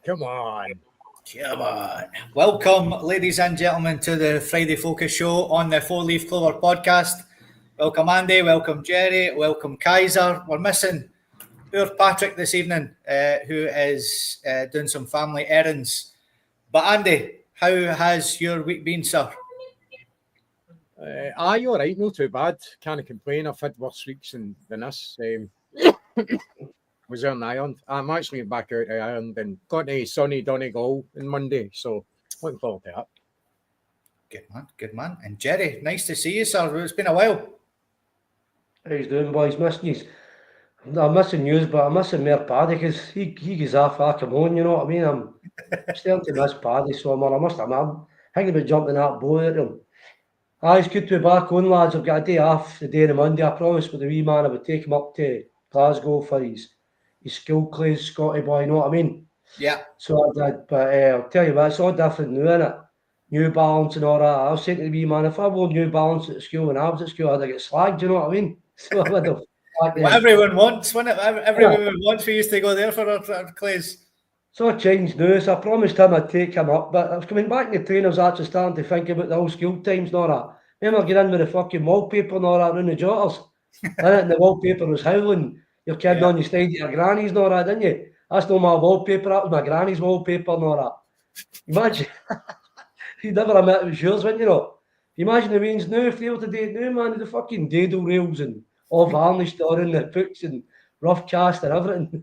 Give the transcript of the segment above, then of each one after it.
Come on. Come on. Welcome, ladies and gentlemen, to the Friday Focus Show on the Four Leaf Clover podcast. Welcome, Andy. Welcome, Jerry. Welcome, Kaiser. We're missing poor Patrick this evening, who is doing some family errands. But, Andy, how has your week been, sir? Aye, all right. Not too bad. Can't complain. I've had worse weeks than this. Was on Ireland. I'm actually back out of Ireland and got a sunny Donegal on Monday, so looking forward to that. Good man. And Jerry, nice to see you, sir. It's been a while. How you doing, boys? Missing you. I'm missing you, but I'm missing more Paddy because he goes off I come on, you know what I mean? I'm starting to miss Paddy so much. I must admit, I'm thinking about jumping that boat at him. It's good to be back on, lads. I've got a day off the day of the Monday. I promised with the wee man I would take him up to Glasgow for his school clays, Scotty boy, you know what I mean? Yeah. So I did, but I'll tell you what, it's all different now, innit? New Balance and all that. I was saying to the wee man, if I wore New Balance at school when I was at school, I'd get slagged, you know what I mean? So I would have. What everyone wants, wasn't it? Everyone wants for you to go there for our clays. So I changed now, so I promised him I'd take him up, but I was coming back in the train, I was actually starting to think about the old school times and all that. Remember getting in with the fucking wallpaper and all that around the jotters? And the wallpaper was howling. You're kidding on, you stayed at your granny's and all that, didn't you? That's not my wallpaper, that was my granny's wallpaper and all that. Imagine, you never met it was yours, wouldn't you know? Imagine the means now, if they were to do it now, man, the fucking dado rails and all varnished all in the books and rough cast and everything.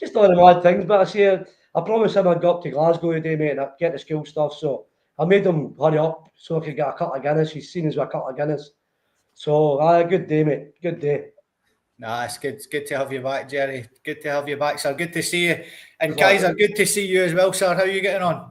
Just all the mad things, but I say, I promised him I'd go up to Glasgow today, mate, and I'd get the school stuff, so I made him hurry up so I could get a couple of Guinness. He's seen us with a couple of Guinness. So, good day, mate, good day. Nah, it's good to have you back, Jerry. Good to have you back, sir. Good to see you. And Kaiser, good to see you as well, sir. How are you getting on?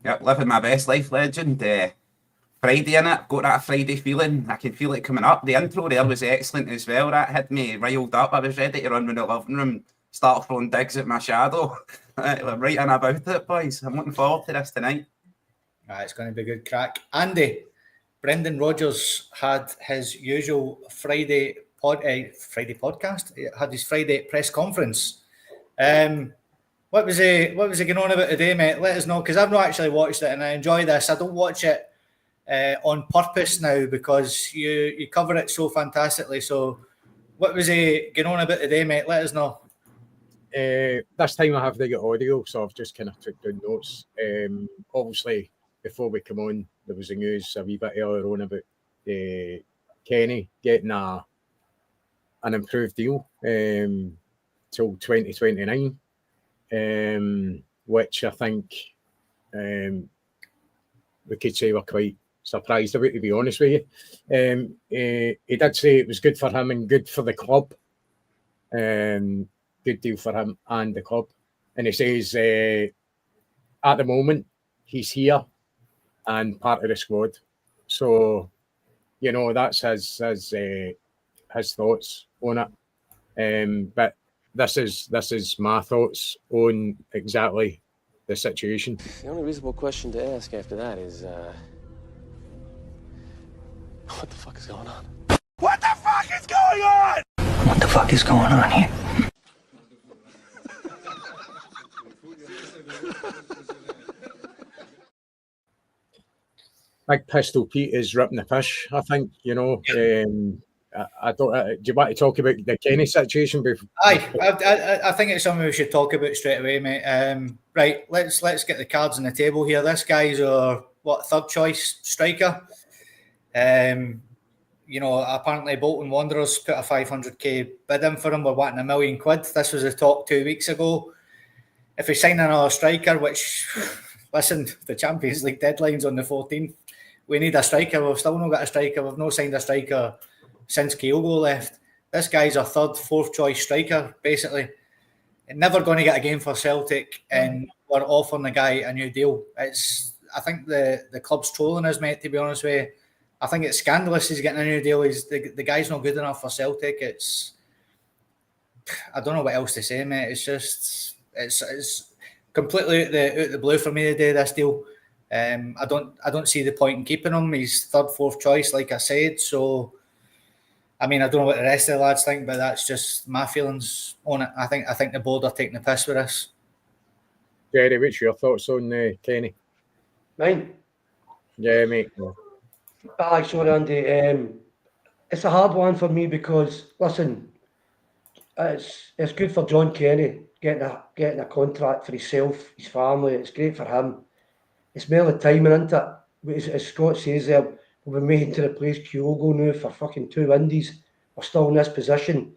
Yep, living my best life, legend. Friday in it, got that Friday feeling. I can feel it coming up. The intro there was excellent as well. That had me riled up. I was ready to run in the living room, start throwing digs at my shadow. Right in about it, boys. I'm looking forward to this tonight. It's going to be a good crack. Andy, Brendan Rodgers had his usual Friday podcast. He had his Friday press conference. What was he going on about today, mate? Let us know, because I've not actually watched it and I enjoy this. I don't watch it on purpose now because you cover it so fantastically. So what was he going on about today, mate? Let us know. This time I have to get audio, so I've just kind of took down notes. Obviously, before we come on, there was the news a wee bit earlier on about Kenny getting an improved deal till 2029, which I think we could say we're quite surprised about, to be honest with you. He did say it was good for him and good for the club. Good deal for him and the club. And he says at the moment he's here and part of the squad. So, you know, that's his thoughts on it. But this is my thoughts on exactly the situation. The only reasonable question to ask after that is, what the fuck is going on? What the fuck is going on? What the fuck is going on here? Big Pistol Pete is ripping the pish, I think, you know. I don't. Do you want to talk about the Kenny situation before? I think it's something we should talk about straight away, mate. Right, let's get the cards on the table here. This guy's our third choice striker. You know, apparently Bolton Wanderers put a 500k bid in for him. We're wanting £1 million. This was the talk 2 weeks ago. If we sign another striker, which, listen, the Champions League deadline's on the 14th. We need a striker. We've still not got a striker. We've not signed a striker since Kyogo left. This guy's our third, fourth choice striker, basically. And never going to get a game for Celtic, and we're offering the guy a new deal. I think the club's trolling us, mate, to be honest with you. I think it's scandalous he's getting a new deal. The guy's not good enough for Celtic. I don't know what else to say, mate. It's completely out the blue for me today, this deal. I don't see the point in keeping him. He's third, fourth choice, like I said. So, I mean, I don't know what the rest of the lads think, but that's just my feelings on it. I think the board are taking the piss with us. Jerry, what's your thoughts on Kenny? Mine. Yeah, mate. Aye, sorry, Andy. It's a hard one for me because, listen, it's good for John Kenny getting a contract for himself, his family. It's great for him. It's merely timing, isn't it? But as Scott says there, we'll be making to replace Kyogo now for fucking 2 Indies. We're still in this position.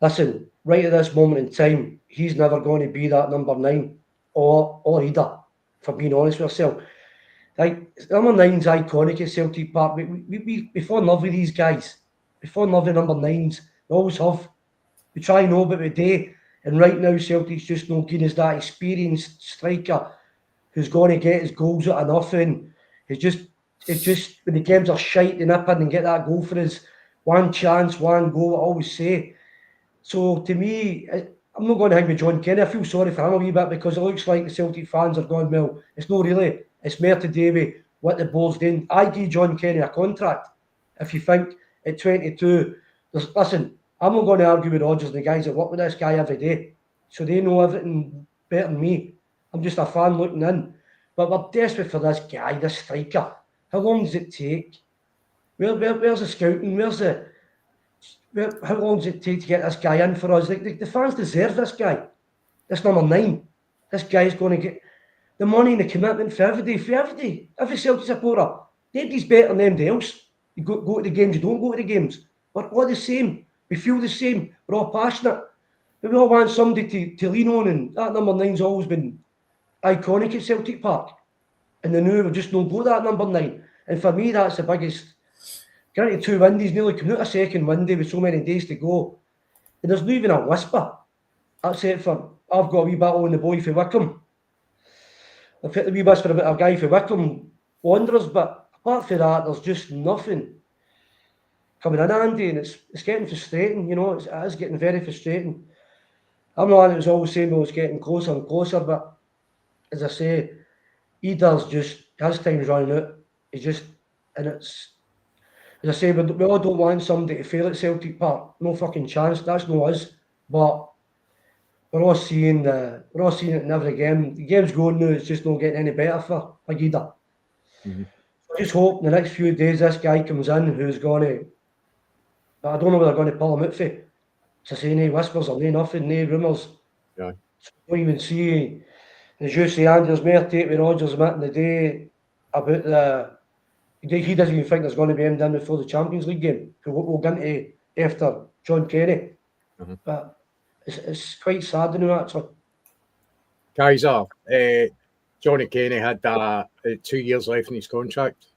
Listen, right at this moment in time, he's never going to be that number 9 or either, for being honest with yourself. Like, number 9's iconic at Celtic Park. We fall in love with these guys. We fall in love with number 9s. We always have. We try and know about the day. And right now, Celtic's just no good as that experienced striker who's going to get his goals out of nothing. It's just when the games are shite, they nip in and get that goal for us. One chance, one goal, I always say. So to me, I'm not going to hang with John Kenny. I feel sorry for him a wee bit because it looks like the Celtic fans are going, well, it's not really. It's more to do with what the board's doing. I give John Kenny a contract. If you think at 22, listen, I'm not going to argue with Rodgers and the guys that work with this guy every day. So they know everything better than me. I'm just a fan looking in. But we're desperate for this guy, this striker. How long does it take? Where's the scouting? How long does it take to get this guy in for us? The fans deserve this guy. This number 9. This guy's going to get the money and the commitment for every day. Every Celtic supporter. Nobody's better than anybody else. You go to the games, you don't go to the games. We're all the same. We feel the same. We're all passionate. But we all want somebody to lean on, and that number 9's always been iconic at Celtic Park. And the new, we just don't go that number 9. And for me, that's the biggest. Granted, 2 Windies, nearly coming out a second windy with so many days to go. And there's not even a whisper. That's it for, I've got a wee battle on the boy for Wickham. I've hit the wee whisper about a guy for Wickham Wanderers, but apart from that, there's just nothing coming in, Andy, and it's getting frustrating, you know, it is getting very frustrating. I'm not one that was always saying it's getting closer and closer, but as I say, he does just, his time's running out. He's just, and it's, as I say, we all don't want somebody to fail at Celtic Park. No fucking chance. That's no us. But we're all seeing it in every game. The game's going now. It's just not getting any better for Aguida. Mm-hmm. I just hope in the next few days this guy comes in who's going to. I don't know whether they're going to pull him out for. As I say, no whispers or no nothing, no rumours. Yeah. So I don't even see. As you say, Andy, there's more tape with Rodgers in the day about the. He doesn't even think there's going to be him done before the Champions League game. We'll get into after John Kenny. Mm-hmm. But it's quite sad, you know, actually. Kaiser, Johnny Kenny had 2 years left in his contract.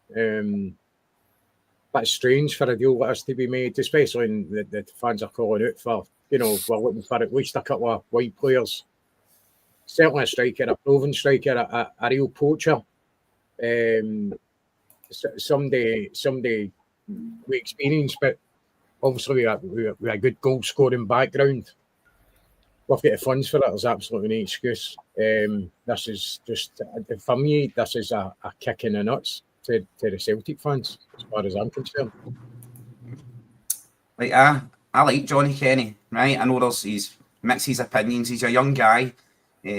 But it's strange for a deal like this to be made, especially when the fans are calling out for, you know, we're looking for at least a couple of white players. Certainly a striker, a proven striker, a real poacher. Somebody with experience, but obviously with a good goal scoring background. We've got the funds for it. There's absolutely no excuse. This is just, for me, this is a kick in the nuts to the Celtic fans, as far as I'm concerned. Like, I like Johnny Kenny, right? I know he's mixed his opinions. He's a young guy.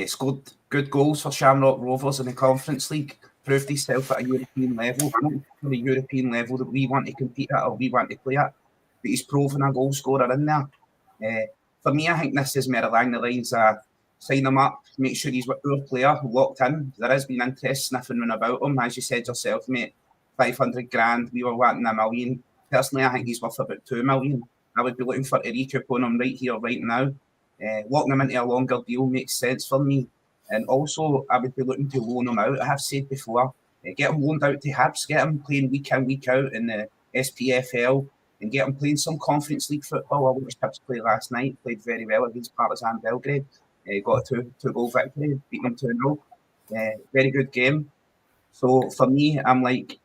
Scored good goals for Shamrock Rovers in the Conference League. Proved himself at a European level, not the European level that we want to compete at or we want to play at, but he's proven a goal scorer in there. For me, I think this is more along the lines of sign him up, make sure he's our player locked in. There has been interest sniffing around about him, as you said yourself, mate. 500 grand, we were wanting $1 million. Personally, I think he's worth about 2 million. I would be looking for a recoup on him right here, right now. Locking him into a longer deal makes sense for me. And also, I would be looking to loan him out. I have said before, get him loaned out to Hibs, get him playing week in, week out in the SPFL, and get him playing some Conference League football. I watched Hibs play last night, played very well against Partizan Belgrade. Got a two-goal victory, beating them 2-0. Very good game. So for me, I'm like,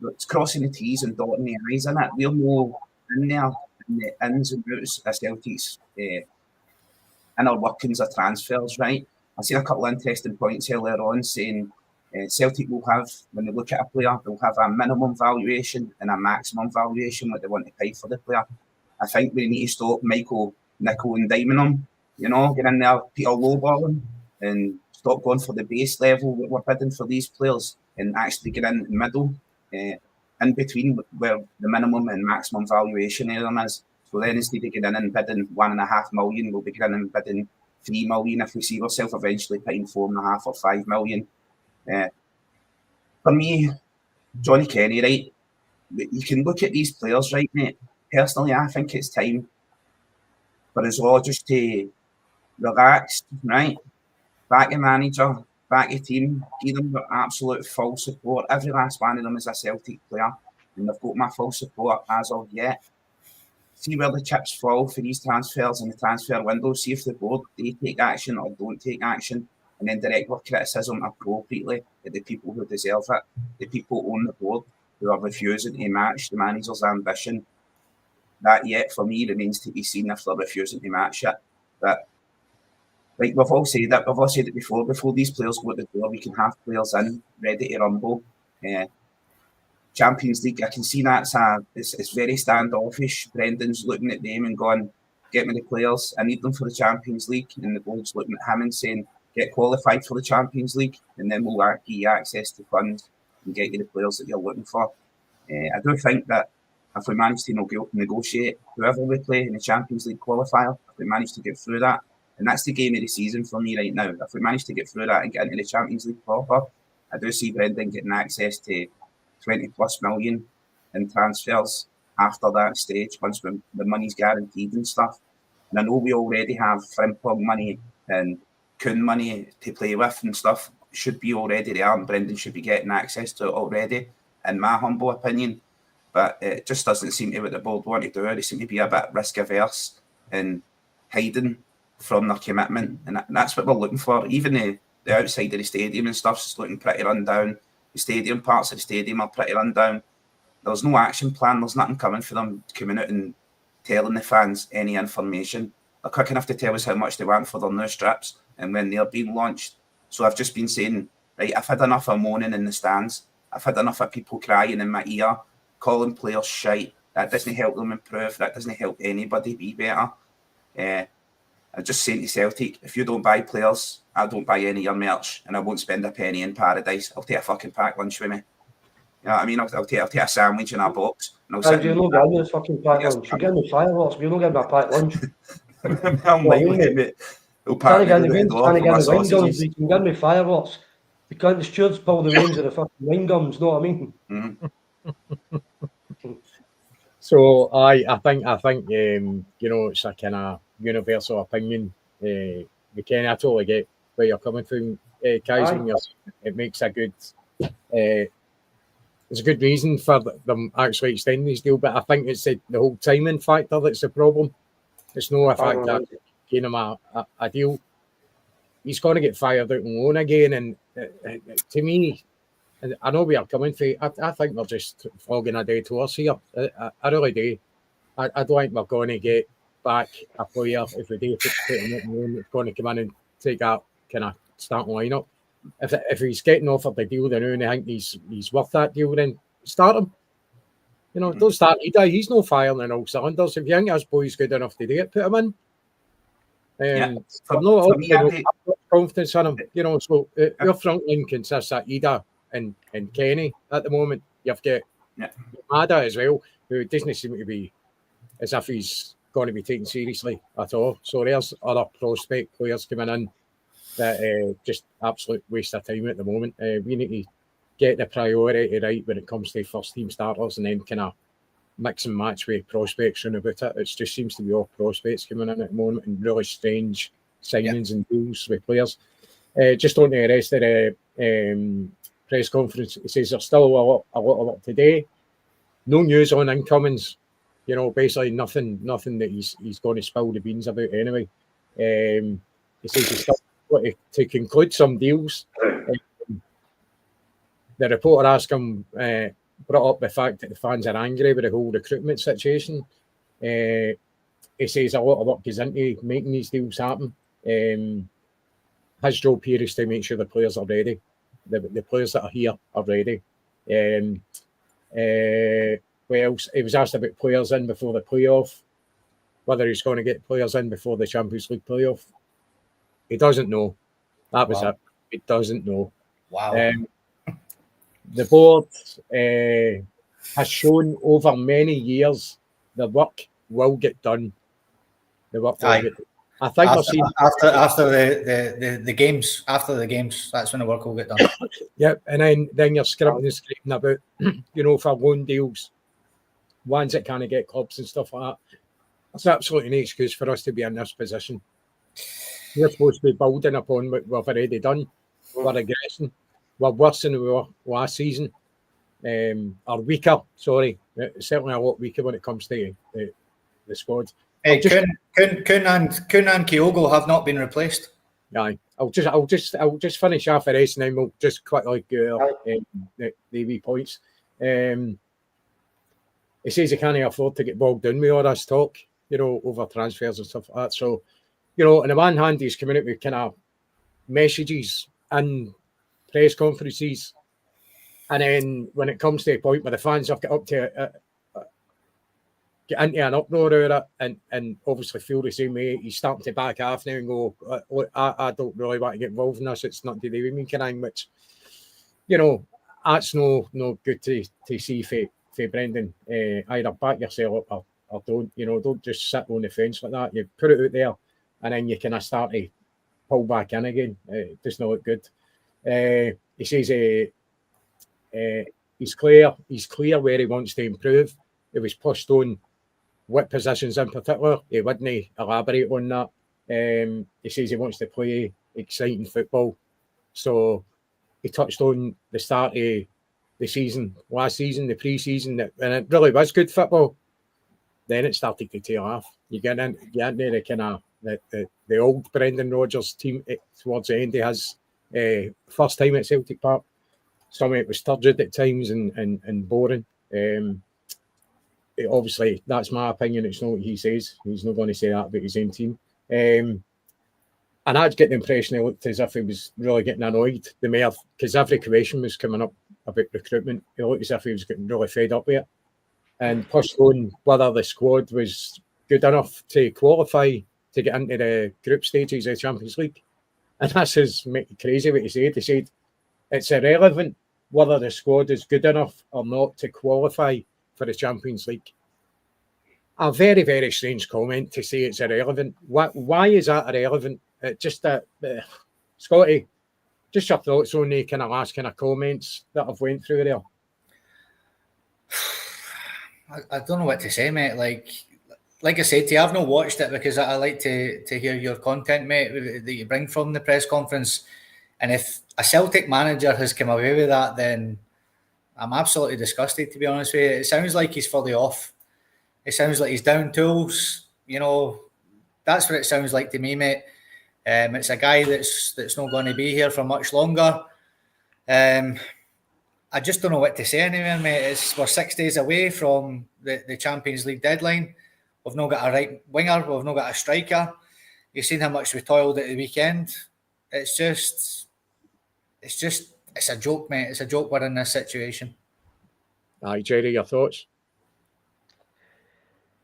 it's crossing the T's and dotting the I's in it. We're more in there in the ins and outs of Celtic's inner workings of transfers, right? I've seen a couple of interesting points earlier on saying Celtic will have, when they look at a player, they'll have a minimum valuation and a maximum valuation what they want to pay for the player. I think we need to stop Michael, Nickel and Diamond him, you know, get in there, Peter lowballing. and stop going for the base level that we're bidding for these players and actually get in the middle, in between where the minimum and maximum valuation of them is. So then instead of getting in and bidding 1.5 million, we'll be getting in and bidding 3 million if we see ourselves eventually paying 4.5 or 5 million. For me, Johnny Kenny, right? You can look at these players, right, mate? Personally, I think it's time for us all just to relax, right? Back a manager, back a team, give them the absolute full support. Every last one of them is a Celtic player, and they've got my full support as of yet. See where the chips fall for these transfers in the transfer window. See if the board they take action or don't take action, and then direct our criticism appropriately at the people who deserve it, the people on the board who are refusing to match the manager's ambition. That yet for me remains to be seen if they're refusing to match it. But like we've all said it before these players go out the door, we can have players in ready to rumble. Champions League, I can see it's very standoffish. Brendan's looking at them and going, get me the players, I need them for the Champions League. And the board's looking at him and saying, get qualified for the Champions League, and then we'll give you access to funds and get you the players that you're looking for. I do think that if we manage to negotiate whoever we play in the Champions League qualifier, if we manage to get through that, and that's the game of the season for me right now. If we manage to get through that and get into the Champions League proper, I do see Brendan getting access to 20 plus million in transfers after that stage, once the money's guaranteed and stuff. And I know we already have Frimpong money and Kuhn money to play with and stuff, should be already there, and Brendan should be getting access to it already, in my humble opinion. But it just doesn't seem to what the board want to do. They seem to be a bit risk averse and hiding from their commitment, and that's what we're looking for. Even the outside of the stadium and stuff is looking pretty run down. The stadium, parts of the stadium are pretty run down. There's no action plan. There's nothing coming for them coming out and telling the fans any information. They're quick enough to tell us how much they want for their new strips and when they're being launched. So I've just been saying, right, I've had enough of moaning in the stands. I've had enough of people crying in my ear, calling players shite. That doesn't help them improve. That doesn't help anybody be better. I'm just saying to Celtic, if you don't buy players, I don't buy any of your merch, and I won't spend a penny in paradise. I'll take a fucking packed lunch with me. You know what I mean? I'll take a sandwich in a box. And I'll sit. You're not getting me fucking packed lunch. You're getting me fireworks, but you're not getting me a packed lunch. I'm like, mate. Trying to get the wine gums, you can get me fireworks. You can't the stewards pull the reins of the fucking wine gums, know what I mean? Mm-hmm. So I think it's a kind of universal opinion. I totally get where you're coming from, Kaiser. It makes a good it's a good reason for them actually extending this deal, but I think it's the whole timing factor that's the problem. It's no a fact that giving him a deal. He's going to get fired out on loan again, and to me, I know we are coming for. I think we're just flogging a dead horse here. I really do. I don't think we're going to get back a player if we do put him at loan that's going to come in and take that kind of starting lineup. If he's getting offered the deal, then I think he's worth that deal. Then start him. Don't start Ida. He's no firing in all cylinders. If you think this boy's good enough to do it, put him in. I'm not confidence in him. So your front line consists of Ida and Kenny at the moment. You've got Ada as well, who doesn't seem to be as if he's going to be taken seriously at all. So there's other prospect players coming in that just absolute waste of time at the moment. We need to get the priority right when it comes to first team starters, and then kind of mix and match with prospects and about it. It just seems to be all prospects coming in at the moment and really strange signings and deals with players. Just on the rest of the press conference, it says there's still a lot of work today. No news on incomings. Basically nothing that he's going to spill the beans about anyway. He says he's still going to conclude some deals. The reporter asked him, brought up the fact that the fans are angry with the whole recruitment situation. He says a lot of work goes into making these deals happen. His job here is to make sure the players are ready. The players that are here are ready. What else? He was asked about players in before the playoff, whether he's going to get players in before the Champions League playoff. He doesn't know. That was Wow. it. It doesn't know. Wow. The board has shown over many years the work will get done. The work will Aye. get done. I think we're seeing. After the games, that's when the work will get done. Yep, and then you're scribbling and scraping about, for loan deals, ones that kind of get clubs and stuff like that. That's absolutely no excuse for us to be in this position. We're supposed to be building upon what we've already done. We're regressing. We're worse than we were last season. Or weaker, sorry. Certainly a lot weaker when it comes to the squad. Hey, Kun and Kyogo have not been replaced. Aye, I'll just finish off the rest, and then we'll just quickly go the wee points. He says he can't afford to get bogged down with all this talk, over transfers and stuff like that. So, on the one hand, he's coming out with kind of messages and press conferences, and then when it comes to a point where the fans have got up to get into an uproar over it, and obviously feel the same way, he's starting to back off now and go, look, I don't really want to get involved in this. It's not to do with me, kind of, which, that's no good to see for Brendan. Either back yourself up or don't. Don't just sit on the fence like that. You put it out there, and then you kind of start to pull back in again. It does not look good. He says he's clear where he wants to improve. It was pushed on what positions in particular. He wouldn't elaborate on that. He says he wants to play exciting football. So he touched on the start of the season, last season, the pre-season, and it really was good football. Then it started to tail off. You get into the kind of the old Brendan Rodgers team towards the end of his first time at Celtic Park. Some of it was turgid at times and boring. Obviously, that's my opinion. It's not what he says. He's not going to say that about his own team. And I'd get the impression he looked as if he was really getting annoyed. The mayor, because every question was coming up about recruitment, he looked as if he was getting really fed up with it. And pushed on whether the squad was good enough to qualify to get into the group stages of the Champions League. And that's crazy what he said. He said it's irrelevant whether the squad is good enough or not to qualify for the Champions League. A very, very strange comment to say it's irrelevant. Why is that irrelevant? Just that, Scotty, just your thoughts on the kind of last kind of comments that I've went through there. I don't know what to say, mate. Like I said to you, I've not watched it because I like to hear your content, mate, that you bring from the press conference. And if a Celtic manager has come away with that, then I'm absolutely disgusted, to be honest with you. It sounds like he's fully off. It sounds like he's down tools. That's what it sounds like to me, mate. It's a guy that's not going to be here for much longer. I just don't know what to say anyway, mate. We're 6 days away from the Champions League deadline. We've not got a right winger. We've not got a striker. You've seen how much we toiled at the weekend. It's a joke, mate. It's a joke we're in this situation. Aye, Jerry, your thoughts?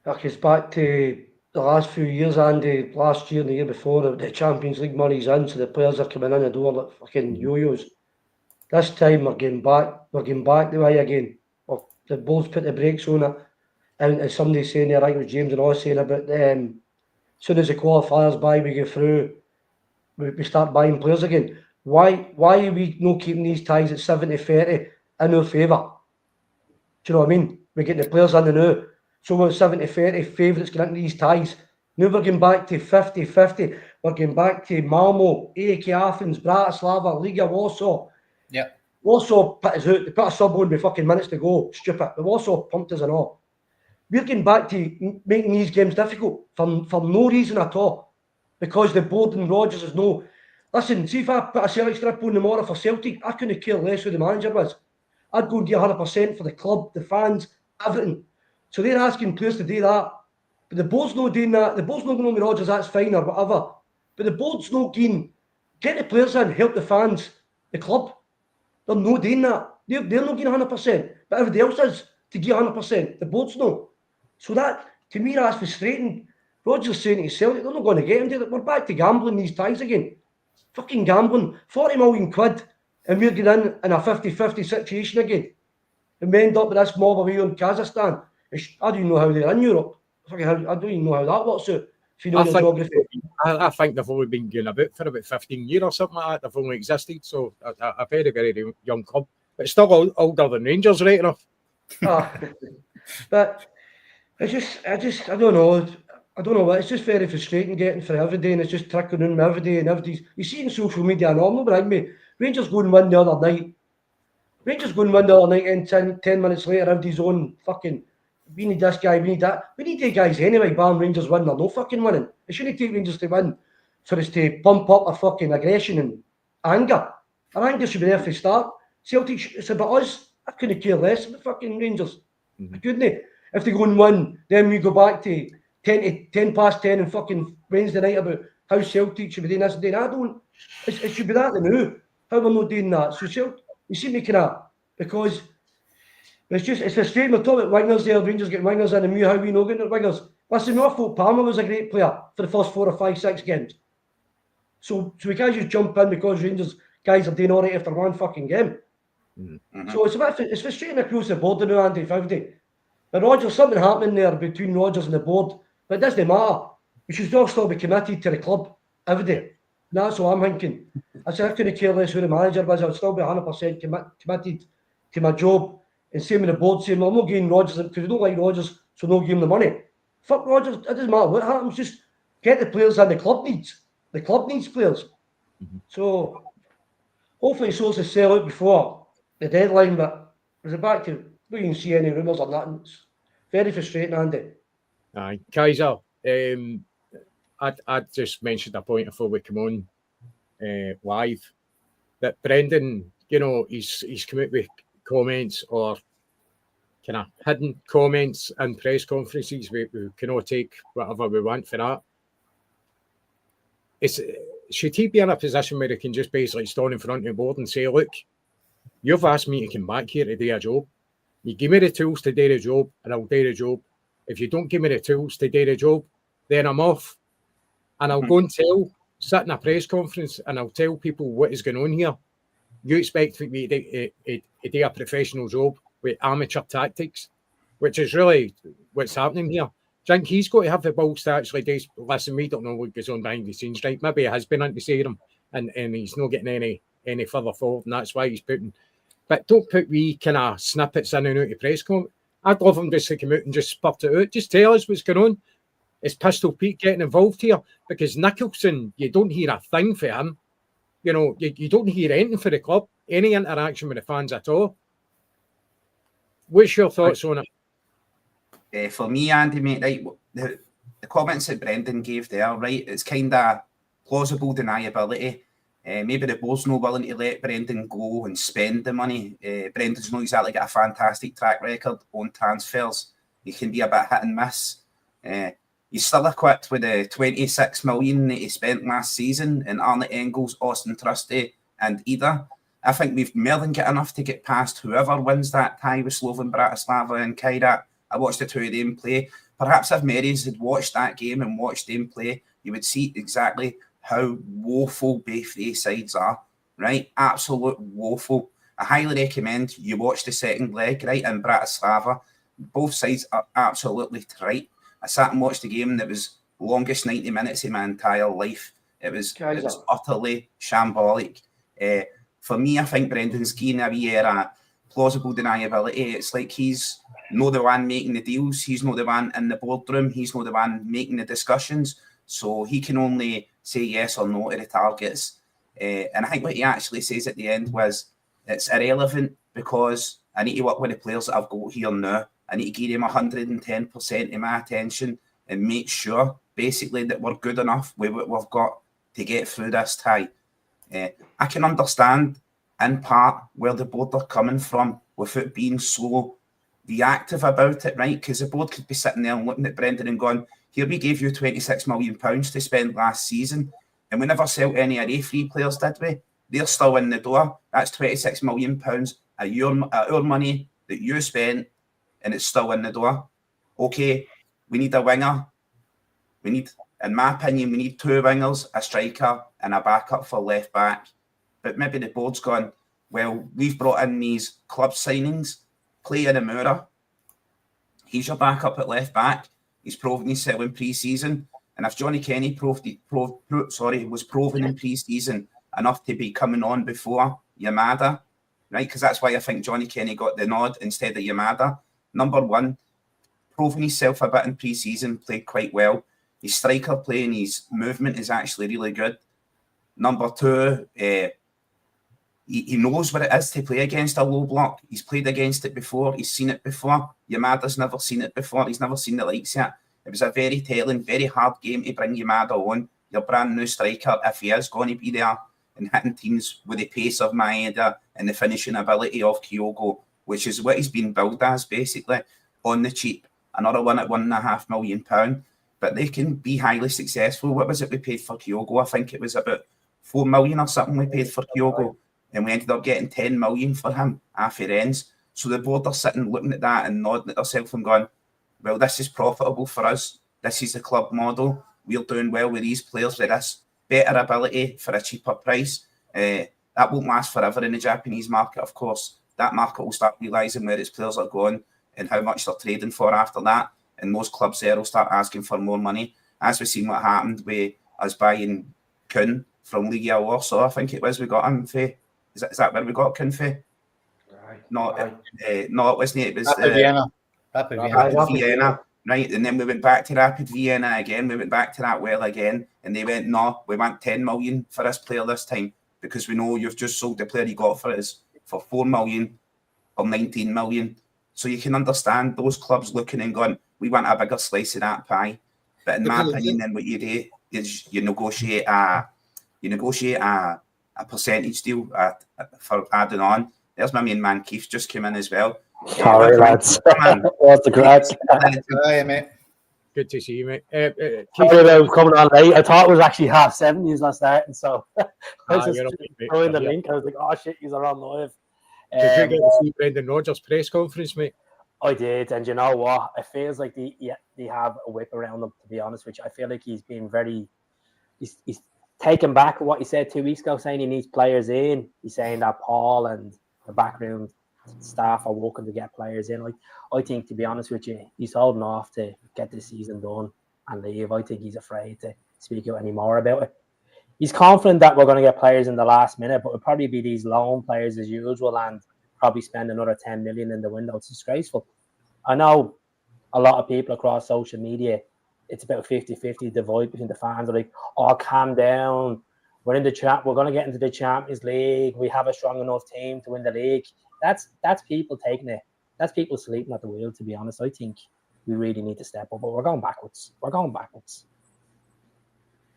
It's back to the last few years, Andy. Last year and the year before, the Champions League money's in, so the players are coming in the door like fucking yo-yos. This time we're getting back the way again. The board's put the brakes on it. And as somebody saying there, I think it was James and I saying about as soon as the qualifiers by, we go through, we start buying players again. Why are we not keeping these ties at 70-30 in our favour? Do you know what I mean? We're getting the players in the now. So we're 70-30 favourites getting into these ties. Now we're going back to 50-50. We're going back to Malmo, AEK Athens, Bratislava, Liga Warsaw. Yeah. Warsaw put us out. They put a sub on with fucking minutes to go. Stupid. The Warsaw pumped us and all. We're getting back to making these games difficult for no reason at all. Because the board and Rodgers is no... Listen, see if I put a Celtic strip on tomorrow for Celtic, I couldn't care less who the manager was. I'd go and get 100% for the club, the fans, everything. So they're asking players to do that. But the board's not doing that. The board's not going on with Rodgers, that's fine or whatever. But the board's not getting... Get the players in, help the fans, the club. They're not doing that. They're not getting 100%. But everybody else is to get 100%. The board's not. So that, to me, that's frustrating. Rodgers saying to Celtic, they're not going to get him. We're back to gambling these ties again. fucking gambling. 40 million quid, and we're getting in a 50-50 situation again. And we end up with this mob away in Kazakhstan. I don't even know how they're in Europe. I don't even know how that works out. If you know your geography. I think they've only been going about for about 15 years or something like that. They've only existed. So a very, very young club. But still older than Rangers, right enough. But I don't know. I don't know what. It's just very frustrating getting for every day, and it's just trickling in every day and every day. You see in social media and all, no, behind me, Rangers go and win the other night. And 10 minutes later, everybody's on fucking, we need this guy, we need that. We need the guys anyway, barring Rangers win, they're no fucking winning. It shouldn't take Rangers to win for us to pump up our fucking aggression and anger. Our anger should be there for the start. Celtic, it's about us. I couldn't care less about fucking Rangers. I couldn't. If they go and win, then we go back to 10 past 10 and fucking Wednesday night about how Celtic should be doing this and doing that. I don't. It should be that they knew how we're not doing that. So Celtic, you see me kind of, because it's frustrating. We're talking about wingers there, Rangers getting wingers in, and how we know getting wingers. Listen, I thought Palmer was a great player for the first 4 or 5, 6 games. So we can't just jump in because Rangers guys are doing all right after one fucking game. Mm-hmm. So it's frustrating across the board now, Andy, 50. But Rodgers, something happening there between Rodgers and the board, but it doesn't matter. We should still be committed to the club every day. And that's what I'm thinking. I said I couldn't care less who the manager was. I would still be 100% committed to my job. And same with the board, saying, well, I'm not giving Rodgers because we don't like Rodgers, so no give him the money. Fuck Rodgers, it doesn't matter what happens, just get the players that the club needs. The club needs players. Mm-hmm. So hopefully it's supposed to sell out before the deadline, but is it back to, we didn't see any rumours or nothing. It's very frustrating, Andy. Aye, Kaiser, I just mentioned a point before we come on live that Brendan, you know, he's come out with comments or kind of hidden comments and press conferences. We cannot take whatever we want for that. Should he be in a position where he can just basically stand in front of the board and say, look, you've asked me to come back here to do a job. You give me the tools to do the job, and I'll do the job. If you don't give me the tools to do the job, then I'm off. And I'll go and sit in a press conference, and I'll tell people what is going on here. You expect me to do a professional job with amateur tactics, which is really what's happening here. I think he's got to have the balls to actually do, listen, we don't know what goes on behind the scenes, right? Maybe it has been in to see him, and he's not getting any further forward, and that's why he's putting. But don't put wee kind of snippets in and out of press conference. I'd love him just to come out and just spurt it out. Just tell us what's going on. Is Pistol Pete getting involved here? Because Nicholson, you don't hear a thing for him. You know, you don't hear anything for the club, any interaction with the fans at all. What's your thoughts on it? For me, Andy, mate, right, the comments that Brendan gave there, right, it's kind of plausible deniability. Maybe the board's not willing to let Brendan go and spend the money. Brendan's not exactly got a fantastic track record on transfers. He can be a bit hit and miss. He's still equipped with the 26 million that he spent last season in Arne Engels, Austin Trusty and Ida. I think we've more than got enough to get past whoever wins that tie with Slovan Bratislava and Kairat. I watched the two of them play. Perhaps if Mary's had watched that game and watched them play, you would see exactly how woeful both these sides are, right? Absolute woeful. I highly recommend you watch the second leg, right, in Bratislava. Both sides are absolutely trite. I sat and watched the game and it was the longest 90 minutes of my entire life. It was utterly shambolic. For me, I think Brendan's keen a wee plausible deniability. It's like he's not the one making the deals. He's not the one in the boardroom. He's not the one making the discussions. So he can only say yes or no to the targets. And I think what he actually says at the end was, it's irrelevant because I need to work with the players that I've got here now. I need to give them 110% of my attention and make sure, basically, that we're good enough with what we've got to get through this tie. I can understand, in part, where the board are coming from without being so reactive about it, right? Because the board could be sitting there and looking at Brendan and going, here we gave you £26 million to spend last season, and we never sold any of free players, did we? They're still in the door. That's £26 million of our money that you spent, and it's still in the door. Okay, we need a winger. We need In my opinion, we need 2 wingers, a striker, and a backup for left back. But maybe the board's gone, well, we've brought in these club signings, play in a mirror. He's your backup at left back. He's proven himself in pre-season. And if Johnny Kenny was proven in pre-season enough to be coming on before Yamada, right? Because that's why I think Johnny Kenny got the nod instead of Yamada. Number one, proven himself a bit in pre-season, played quite well. His striker play and his movement is actually really good. Number two, he knows what it is to play against a low block. He's played against it before. He's seen it before. Yamada's never seen it before. He's never seen the likes of it. It was a very telling, very hard game to bring Yamada on, your brand new striker, if he is going to be there and hitting teams with the pace of Maeda and the finishing ability of Kyogo, which is what he's been billed as, basically, on the cheap. Another one at £1.5 million. But they can be highly successful. What was it we paid for Kyogo? I think it was about 4 million or something we paid for Kyogo. And we ended up getting 10 million for him after ends. So the board are sitting looking at that and nodding at themselves and going, well, this is profitable for us. This is the club model. We're doing well with these players with this better ability for a cheaper price. That won't last forever in the Japanese market, of course. That market will start realising where its players are going and how much they're trading for after that. And most clubs there will start asking for more money. As we've seen what happened with us buying Kun from Liga Warsaw, I think it was, we got him for. Is that where we got Kun for? No, it wasn't. It was Rapid Vienna. Right, and then we went back to Rapid Vienna again. We went back to that well again, and they went, no, we want 10 million for this player this time because we know you've just sold the player you got for us for 4 million or 19 million. So you can understand those clubs looking and going, we want a bigger slice of that pie. But in my opinion, then what you do is you negotiate a percentage deal for adding on. There's my main man Keith just came in as well. Sorry, lads. What's the crack? Hi, mate. Good to see you, mate. Sorry about coming on late. I thought it was actually 7:30. He's not starting, so I was just throwing the link. I was like, oh shit, he's on live. Did you get to see Brendan Rodgers' press conference, mate? I did, and you know what? It feels like they have a whip around them, to be honest with you. I feel like he's been he's taken back what he said 2 weeks ago, saying he needs players in. He's saying that Paul and the backroom staff are working to get players in. I think, to be honest with you, he's holding off to get this season done and leave. I think he's afraid to speak out any more about it. He's confident that we're going to get players in the last minute, but it'll probably be these loan players as usual and probably spend another 10 million in the window. It's disgraceful. I know a lot of people across social media, it's about 50-50 divide between the fans. Are like, oh, calm down. We're in the chat. We're going to get into the Champions League. We have a strong enough team to win the league. That's people taking it. That's people sleeping at the wheel, to be honest. I think we really need to step up, but we're going backwards.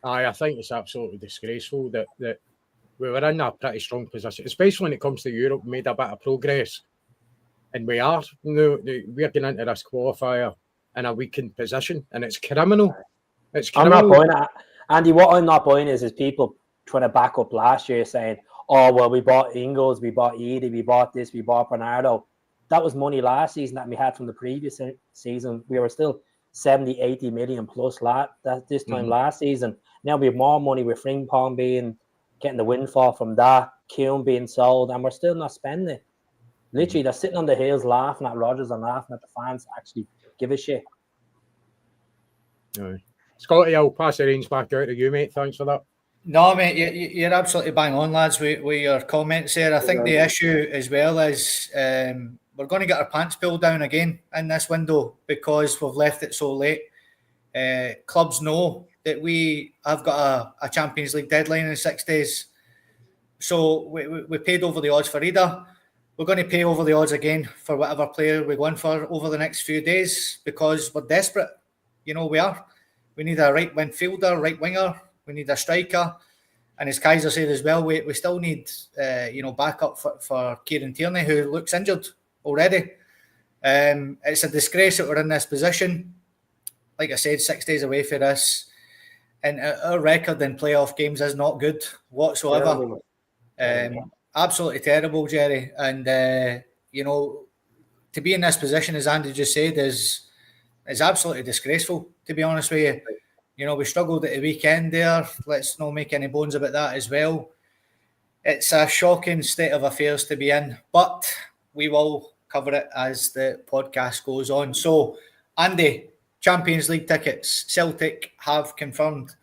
I think it's absolutely disgraceful that we were in a pretty strong position, especially when it comes to Europe. We made a bit of progress, and we're getting into this qualifier in a weakened position, and it's criminal. I'm not buying it. Andy, what I'm not buying is people trying to back up last year saying, oh, well, we bought Ingles, we bought Edie, we bought this, we bought Bernardo. That was money last season that we had from the previous season. We were still 70, 80 million plus this time last season. Now we have more money with Frimpong getting the windfall from that, Kuhn being sold, and we're still not spending it. Literally, they're sitting on the hills laughing at Rodgers and laughing at the fans actually give a shit. Right. Scotty, I'll pass the reins back out to you, mate. Thanks for that. No, mate, you're absolutely bang on, lads, with your comments there. I think the issue as well is we're going to get our pants pulled down again in this window because we've left it so late. Clubs know that we have got a Champions League deadline in 6 days. So we paid over the odds for Ida. We're going to pay over the odds again for whatever player we go in for over the next few days because we're desperate. You know, we are. We need a right midfielder, right winger. We need a striker. And as Kaiser said as well, we still need, backup for Kieran Tierney, who looks injured already. It's a disgrace that we're in this position. Like I said, 6 days away for this. And our record in playoff games is not good whatsoever. Absolutely terrible, Jerry. And, to be in this position, as Andy just said, is absolutely disgraceful, to be honest with you. You know, we struggled at the weekend there. Let's not make any bones about that as well. It's a shocking state of affairs to be in, but we will cover it as the podcast goes on. So, Andy, Champions League tickets. Celtic have confirmed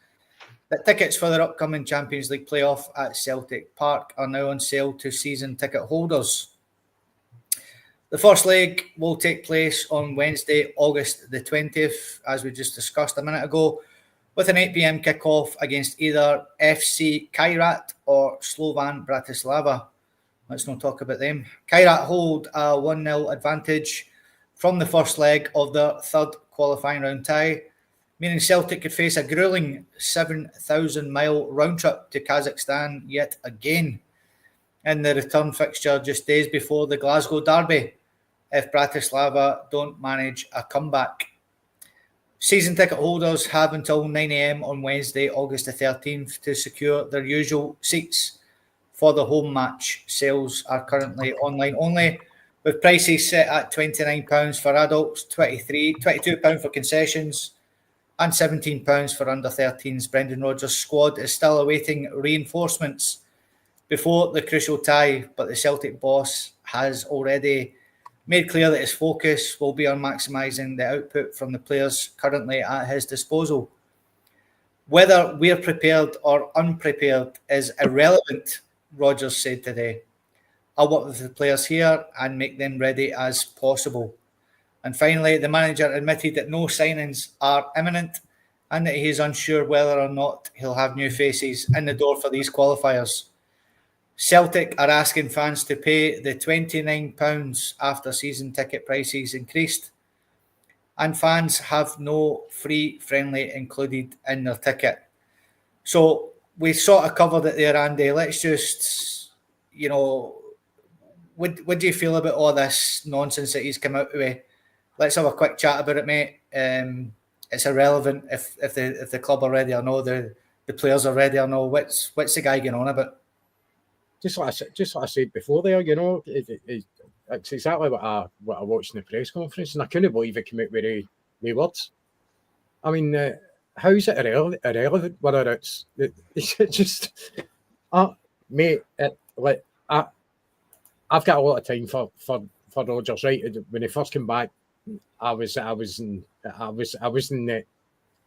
that tickets for their upcoming Champions League playoff at Celtic Park are now on sale to season ticket holders. The first leg will take place on Wednesday, August the 20th, as we just discussed a minute ago, with an 8 p.m. kickoff against either FC Kairat or Slovan Bratislava. Let's not talk about them. Kairat hold a 1-0 advantage from the first leg of their third qualifying round tie, meaning Celtic could face a grueling 7,000-mile round trip to Kazakhstan yet again in the return fixture just days before the Glasgow derby if Bratislava don't manage a comeback. Season ticket holders have until 9 a.m. on Wednesday, August the 13th to secure their usual seats for the home match. Sales are currently online only, with prices set at £29 for adults, £22 for concessions, and £17 for under-13s. Brendan Rodgers' squad is still awaiting reinforcements before the crucial tie, but the Celtic boss has already made clear that his focus will be on maximising the output from the players currently at his disposal. Whether we're prepared or unprepared is irrelevant, Rodgers said today. I'll work with the players here and make them ready as possible. And finally, the manager admitted that no signings are imminent and that he is unsure whether or not he'll have new faces in the door for these qualifiers. Celtic are asking fans to pay the £29 after season ticket prices increased, and fans have no free friendly included in their ticket. So we sort of covered it there, Andy. Let's just, what do you feel about all this nonsense that he's come out with? Let's have a quick chat about it, mate. It's irrelevant if the club are ready or no, the players are ready or no. What's the guy going on about? Just like I said before there, it's exactly what I watched in the press conference, and I couldn't believe it came out with the words. I mean, how is it irrelevant? Whether it's just, mate, I've got a lot of time for Rodgers, right? When he first came back, I wasn't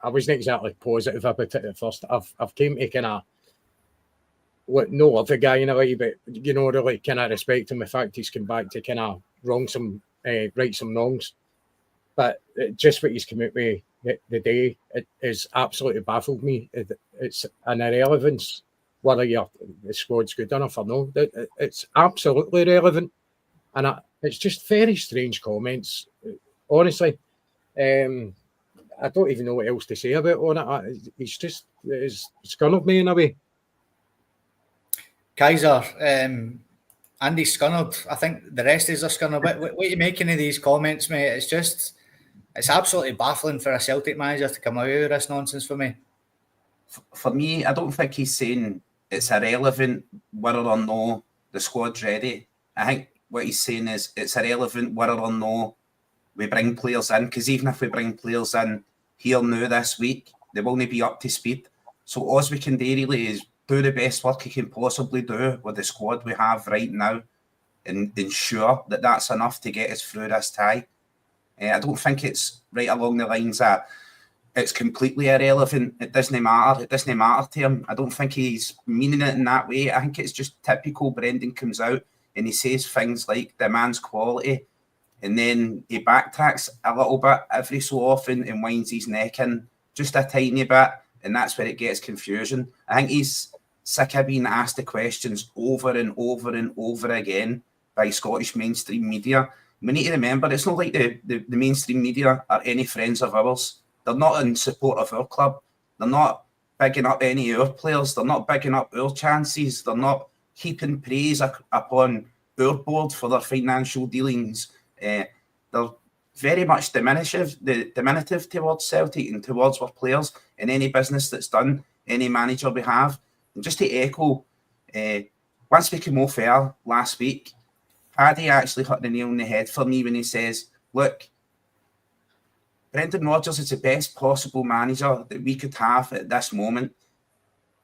exactly positive about it at first. I've came to kind of no other guy in a way, but really kind of respect him the fact he's come back to kind of right some wrongs. But just what he's come out with the day, it has absolutely baffled me. It's an irrelevance whether the squad's good enough or no. It's absolutely irrelevant, and it's just very strange comments. Honestly, I don't even know what else to say about it. It's scunnered me in a way. Kaiser, Andy scunnered. I think the rest is a scunnered. What are you making of these comments, mate? It's absolutely baffling for a Celtic manager to come out with this nonsense for me. For me, I don't think he's saying it's irrelevant whether or no the squad's ready. I think what he's saying is it's irrelevant whether or no we bring players in, because even if we bring players in here now this week, they will not be up to speed. So all we can do really is do the best work he can possibly do with the squad we have right now and ensure that that's enough to get us through this tie. I don't think it's right along the lines that it's completely irrelevant. It doesn't matter. It doesn't matter to him. I don't think he's meaning it in that way. I think it's just typical Brendan comes out and he says things like the man's quality, and then he backtracks a little bit every so often and winds his neck in just a tiny bit, and that's where it gets confusion. I think he's sick of being asked the questions over and over and over again by Scottish mainstream media. We need to remember, it's not like the mainstream media are any friends of ours. They're not in support of our club. They're not bigging up any of our players. They're not bigging up our chances. They're not heaping praise upon our board for their financial dealings. They're very much diminutive towards Celtic and towards our players and any business that's done, any manager we have. And just to echo, once we came off air last week, Paddy actually hit the nail on the head for me when he says, look, Brendan Rodgers is the best possible manager that we could have at this moment.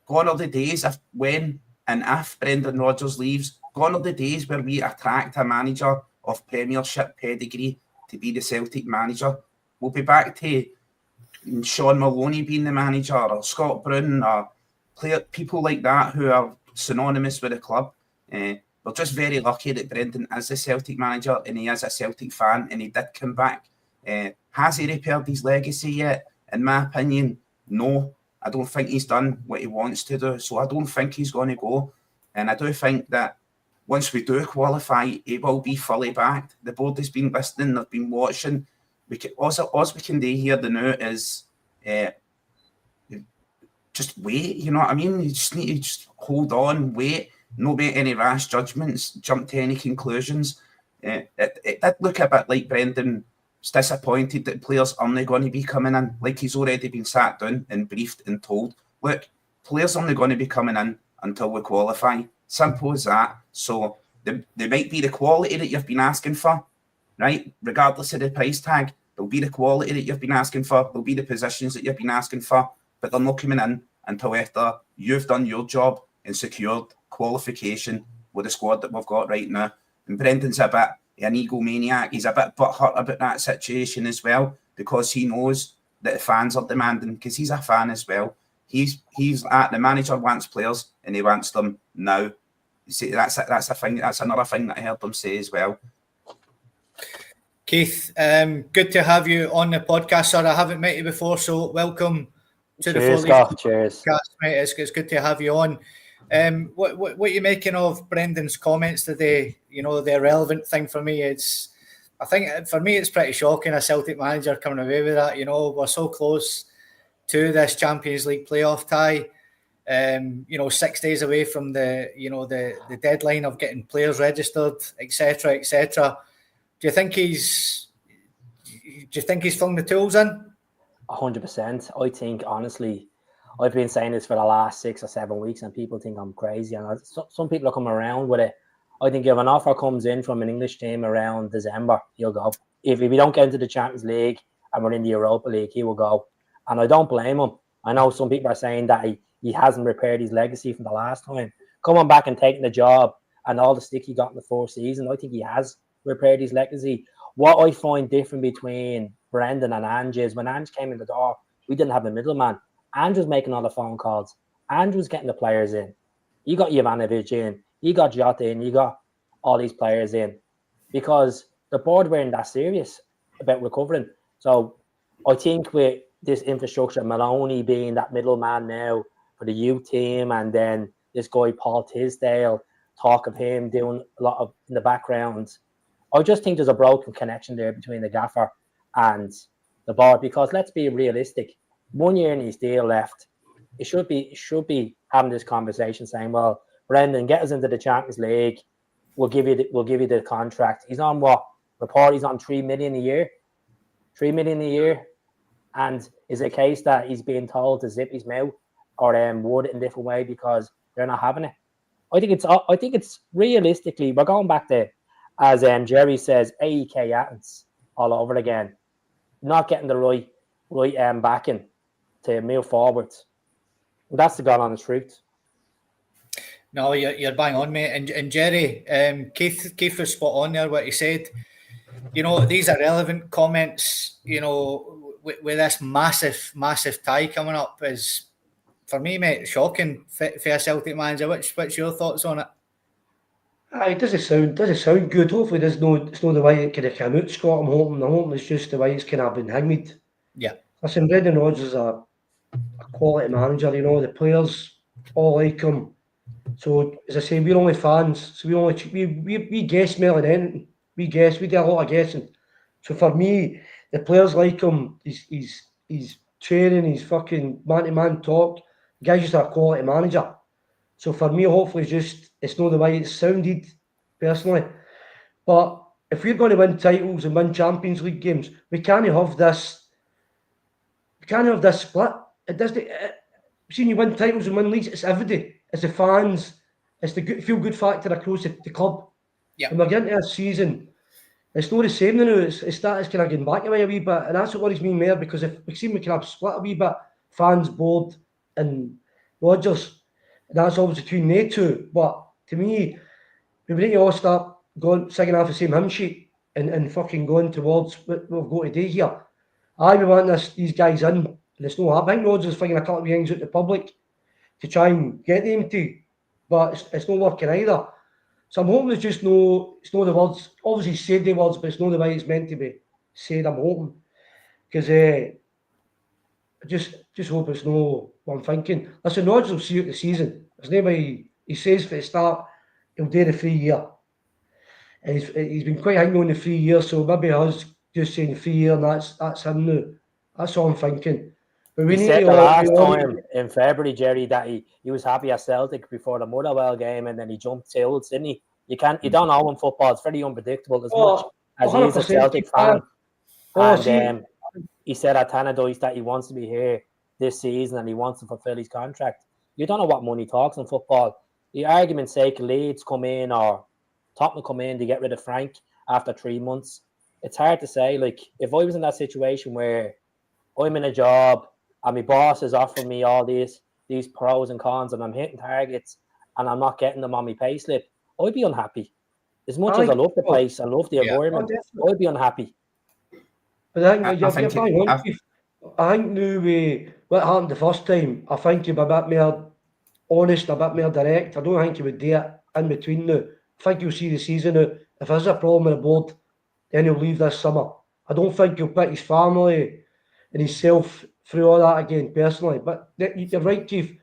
Gone are the days if Brendan Rodgers leaves, gone are the days where we attract a manager of Premiership pedigree to be the Celtic manager. We'll be back to Sean Maloney being the manager, or Scott Brun, or people like that who are synonymous with the club. We're just very lucky that Brendan is the Celtic manager and he is a Celtic fan and he did come back. Has he repaired his legacy yet? In my opinion, no. I don't think he's done what he wants to do, so I don't think he's going to go. And I do think that once we do qualify, he will be fully backed. The board has been listening, they've been watching. All we can do here the now is just wait, you know what I mean? You just need to just hold on, wait, not make any rash judgments, jump to any conclusions. It did look a bit like Brendan was disappointed that players aren't going to be coming in, like he's already been sat down and briefed and told, look, players aren't going to be coming in until we qualify. Simple as that. So there might be the quality that you've been asking for, right? Regardless of the price tag, there'll be the quality that you've been asking for, there'll be the positions that you've been asking for, but they're not coming in until after you've done your job and secured qualification with the squad that we've got right now. And Brendan's a bit an egomaniac. He's a bit butthurt about that situation as well, because he knows that the fans are demanding, because he's a fan as well. He's at the manager wants players and he wants them now. You see, that's a thing. That's another thing that I heard them say as well. Keith, good to have you on the podcast, sir. I haven't met you before, so welcome to the Cheers, Scott. Cheers. Podcast, mate. It's good to have you on. What are you making of Brendan's comments today? You know, the irrelevant thing for me is, I think for me it's pretty shocking, a Celtic manager coming away with that. You know, we're so close to this Champions League playoff tie. 6 days away from the deadline of getting players registered, etc., etc. Do you think he's flung the tools in? 100%. I think, honestly, I've been saying this for the last 6 or 7 weeks, and people think I'm crazy. And some people are coming around with it. I think if an offer comes in from an English team around December, he'll go. If we don't get into the Champions League and we're in the Europa League, he will go. And I don't blame him. I know some people are saying that he hasn't repaired his legacy from the last time. Coming back and taking the job and all the stick he got in the fourth season, I think he has repaired his legacy. What I find different between Brendan and Ange is when Ange came in the door, we didn't have a middleman. Ange was making all the phone calls. Ange was getting the players in. You got Jovanovic in. You got Jota in. You got all these players in. Because the board weren't that serious about recovering. So I think with this infrastructure, Maloney being that middleman now for the youth team, and then this guy Paul Tisdale, talk of him doing a lot of in the background, I just think there's a broken connection there between the gaffer and the board. Because let's be realistic, 1 year in his deal left. It should be having this conversation saying, well, Brendan, get us into the Champions League. We'll give you the contract. He's on what report? He's on $3 million a year. $3 million a year. And is it a case that he's being told to zip his mouth or word it in a different way because they're not having it? I think it's realistically, we're going back to, as Jerry says, AEK Athens all over again. Not getting the right backing to move forward. That's the God honest truth. No, you're bang on, mate. And Jerry, Keith was spot on there. What he said, you know, these are relevant comments. You know, with this massive tie coming up, is for me, mate, shocking for a Celtic manager. What's your thoughts on it? It doesn't sound good. Hopefully, it's not the way it kind of came out, Scott. I'm hoping it's just the way it's kind of been hanged. Yeah. Listen, Brendan Rodgers is a quality manager. You know, the players all like him. So as I say, we're only fans. So we guess more than anything. We do a lot of guessing. So for me, the players like him. He's training. He's fucking man-to-man talk. The guy's just a quality manager. So for me, hopefully, it's not the way it sounded, personally. But if we're going to win titles and win Champions League games, we can't have this. We can't have this split. It doesn't. Seeing you win titles and win leagues, it's everybody. It's the fans. It's the feel-good factor across the club. Yeah. And we're getting to a season It's not the same now. It's that it's kind of getting back away a wee bit, and that's what worries me more, because if we seem to kind of split a wee bit, fans, board, and Rodgers, and that's obviously between they two. But to me, we need to all start going singing off the same hymn sheet and fucking going towards what we've got today here. We want these guys in, and it's not happening. I think Rodgers figuring a couple of things out the public to try and get them to, but it's not working either. So I'm hoping it's just it's no the words, obviously said the words, but it's not the way it's meant to be said, I'm hoping. Because I just hope it's no what I'm thinking. Listen, Rodgers will see out the season. There's no way he says for the start he'll do the 3 year. And he's been quite hanging on the 3 years, so maybe us just saying 3 year and that's him now. That's all I'm thinking. But He said the last time in February, Jerry, that he was happy at Celtic before the Motherwell game, and then he jumped tilts, didn't he? You don't know in football; it's very unpredictable. As much as he is a Celtic fan, and he said at Tannadice that he wants to be here this season and he wants to fulfil his contract. You don't know what money talks in football. The argument's sake, Leeds come in or Tottenham come in to get rid of Frank after 3 months. It's hard to say. Like, if I was in that situation where I'm in a job and my boss is offering me all these pros and cons, and I'm hitting targets and I'm not getting them on my payslip, I'd be unhappy. As much as I love the place and love the environment, I'd be unhappy. But I think what happened the first time, I think he'd be a bit more honest, a bit more direct. I don't think he would do it in between now. I think you'll see the season out. If there's a problem with the board, then he'll leave this summer. I don't think he'll put his family and himself through all that again, personally. But you're right, Chief.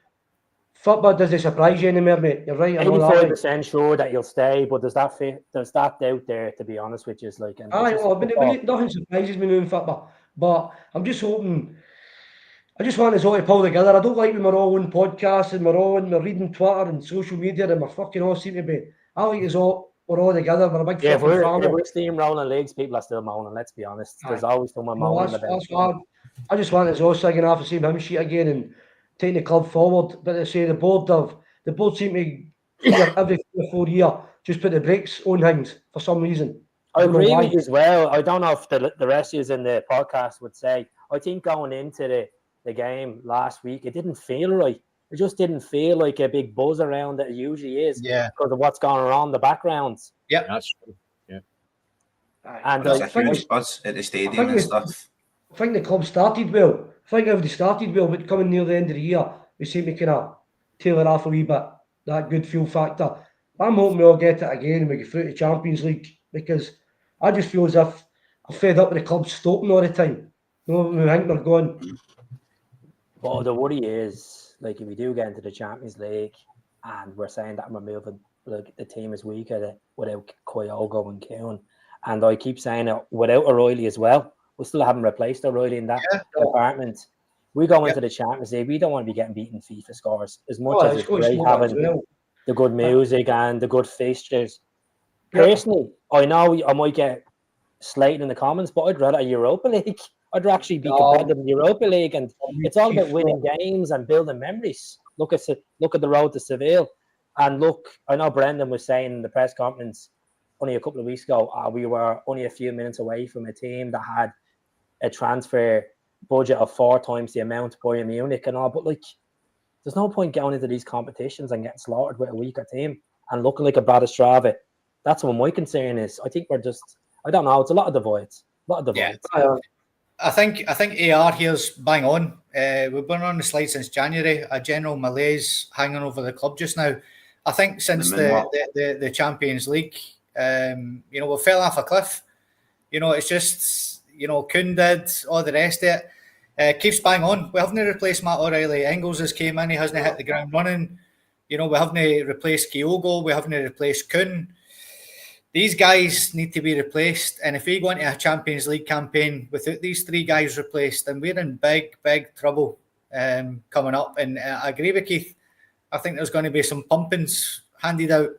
Football doesn't surprise you anymore, mate. You're right. 85% sure that you'll stay, but there's that doubt there, to be honest, which is like... nothing surprises me now in football. But I'm just hoping... I just want us all to pull together. I don't like when we're all on podcasts and we're reading Twitter and social media and we're fucking all seem to be... I like us all... We're all together. We're a big fucking family. If we're steamrolling leagues, people are still moaning, let's be honest. There's always someone moaning about... I just want us all singing off the same hymn sheet again and taking the club forward. But I say the board seem to every 3 or 4 years just put the brakes on things for some reason. I agree with you as well. I don't know if the rest of you in the podcast would say. I think going into the game last week, it didn't feel right. It just didn't feel like a big buzz around that it usually is because of what's going on in the backgrounds. Yeah, that's true. Yeah, and there's a huge buzz at the stadium and stuff. I think the club started well. I think everybody started well, but coming near the end of the year, we seem to kind of tailor off a wee bit, that good feel factor. I'm hoping we all get it again and we get through to the Champions League, because I just feel as if I'm fed up with the club stopping all the time. You know, we think they're gone. But the worry is, like, if we do get into the Champions League and we're saying that we're moving, like, the team is weaker without Kyogo and Keown, and I keep saying it, without O'Reilly as well, we still haven't replaced O'Reilly in that department. We go into the Champions League, we don't want to be getting beaten FIFA scores as much as it's great having the good music and the good fixtures. Personally, I know I might get slated in the comments, but I'd rather a Europa League. I'd actually be competitive in the Europa League, and it's all about winning games and building memories. Look at the road to Seville, and look, I know Brendan was saying in the press conference only a couple of weeks ago, we were only a few minutes away from a team that had a transfer budget of 4 times the amount of Bayern Munich and all, but like, there's no point going into these competitions and getting slaughtered with a weaker team and looking like a Bratislava. That's what my concern is. I think we're just, I don't know, it's a lot of divides. Yeah. I think AR here's bang on. We've been on the slide since January. A general malaise hanging over the club just now. I think since the Champions League, we fell off a cliff. It's just, Kuhn did, all the rest of it. Keeps bang on. We haven't replaced Matt O'Reilly. Engels has came in, he hasn't hit the ground running. We haven't replaced Kyogo, we haven't replaced Kuhn. These guys need to be replaced, and if we go into a Champions League campaign without these 3 guys replaced, then we're in big, big trouble coming up. And I agree with Keith. I think there's going to be some pumpings handed out.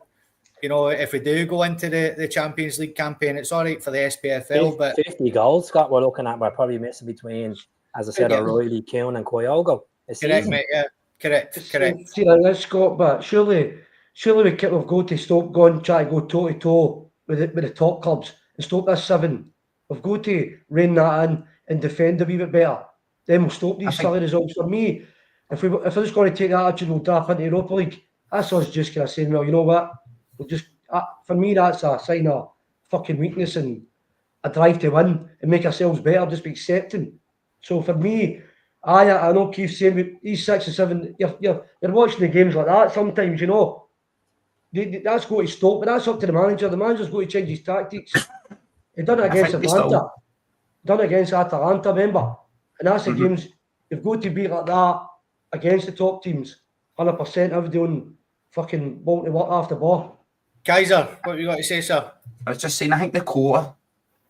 If we do go into the Champions League campaign, it's all right for the SPFL, but 50 goals, Scott, we're looking at. We're probably missing between, as I said, O'Reilly, Keown and Kyogo. Correct, mate. Yeah, correct. See, that's Scott, but surely we've got to stop trying to go toe to toe with the top clubs and stop this 7. We've got to rein that in and defend a wee bit better. Then we'll stop these silly results. For me, if we're just going to take that attitude, we'll draft into Europa League. That's us just kind of saying, well, you know what? We'll just, for me, that's a sign of fucking weakness and a drive to win and make ourselves better, just be accepting. So for me, I know Keith's saying he's 6 and 7. You're watching the games like that sometimes, you know. That's got to stop, but that's up to the manager. The manager's got to change his tactics. He done it against Atalanta. Done it against Atalanta, remember? And that's the games you've got to be like that against the top teams. 100%. Everybody on fucking ball to work after ball. Kaiser, what have you got to say, sir? I was just saying, I think the core,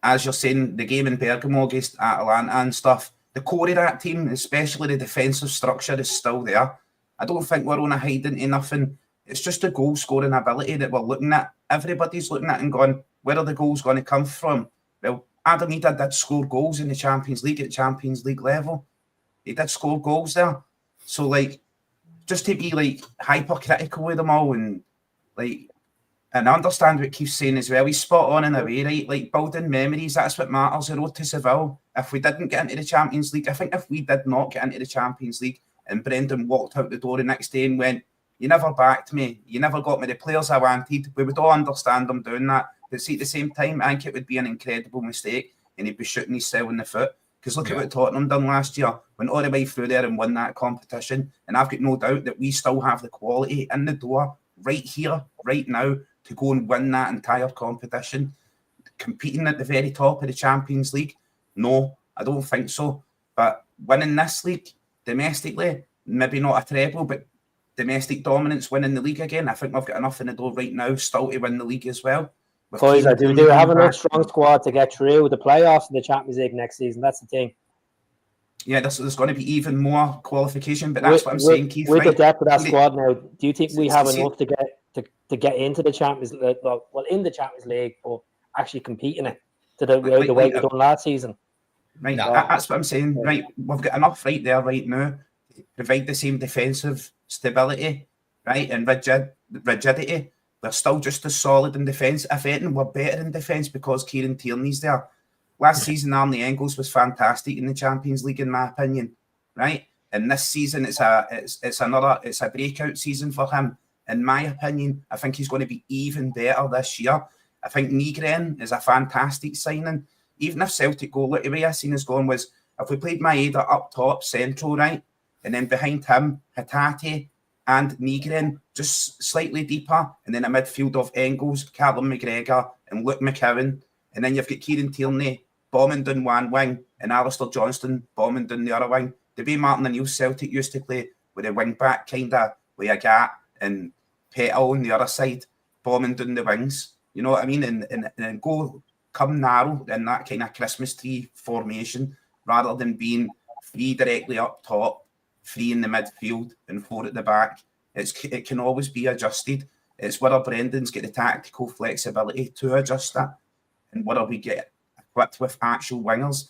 as you're saying, the game in Bergamo against Atalanta and stuff, the core of that team, especially the defensive structure, is still there. I don't think we're on a hide into nothing. It's just the goal scoring ability that we're looking at. Everybody's looking at and going, where are the goals going to come from? Well, Adam Ida did score goals in the Champions League at Champions League level. He did score goals there. So, like, just to be, like, hypercritical with them all and, like, and I understand what Keith's saying as well. He's spot on in a way, right? Like, building memories, that's what matters. The road to Seville. If we didn't get into the Champions League, I think if we did not get into the Champions League and Brendan walked out the door the next day and went, you never backed me, you never got me the players I wanted, we would all understand him doing that. But see, at the same time, I think it would be an incredible mistake and he'd be shooting himself in the foot. Because look at what Tottenham done last year, went all the way through there and won that competition. And I've got no doubt that we still have the quality in the door right here, right now, to go and win that entire competition. Competing at the very top of the Champions League? No, I don't think so. But winning this league domestically, maybe not a treble, but domestic dominance, winning the league again, I think we've got enough in the door right now still to win the league as well. Boys, do we have enough strong squad to get through the playoffs and the Champions League next season? That's the thing. Yeah, there's going to be even more qualification, but that's what I'm saying, Keith. With the depth of that squad now, do you think we have enough to get into the Champions League? Well, in the Champions League, but actually competing it to the way we done last season? Right, that's what I'm saying. Right, we've got enough right there right now to provide the same defensive stability, right, and rigidity. We're still just as solid in defence. If anything, we're better in defence because Kieran Tierney's there. Last season, Arnie Engels was fantastic in the Champions League, in my opinion, right? And this season, it's a breakout season for him. In my opinion, I think he's going to be even better this year. I think Nygren is a fantastic signing. Even if Celtic go, look, the way I seen us going was, if we played Maeda up top, central, right, and then behind him, Hatate and Nygren, just slightly deeper, and then a midfield of Engels, Callum McGregor, and Luke McCowan, and then you've got Kieran Tierney bombing down one wing, and Alistair Johnston bombing down the other wing. The way Martin O'Neill Celtic used to play, with a wing back kind of with a gap, and Petal on the other side, bombing down the wings. You know what I mean? And go come narrow in that kind of Christmas tree formation, rather than being 3 directly up top, 3 in the midfield and 4 at the back. It can always be adjusted. It's whether Brendan's got the tactical flexibility to adjust that, and whether we get equipped with actual wingers.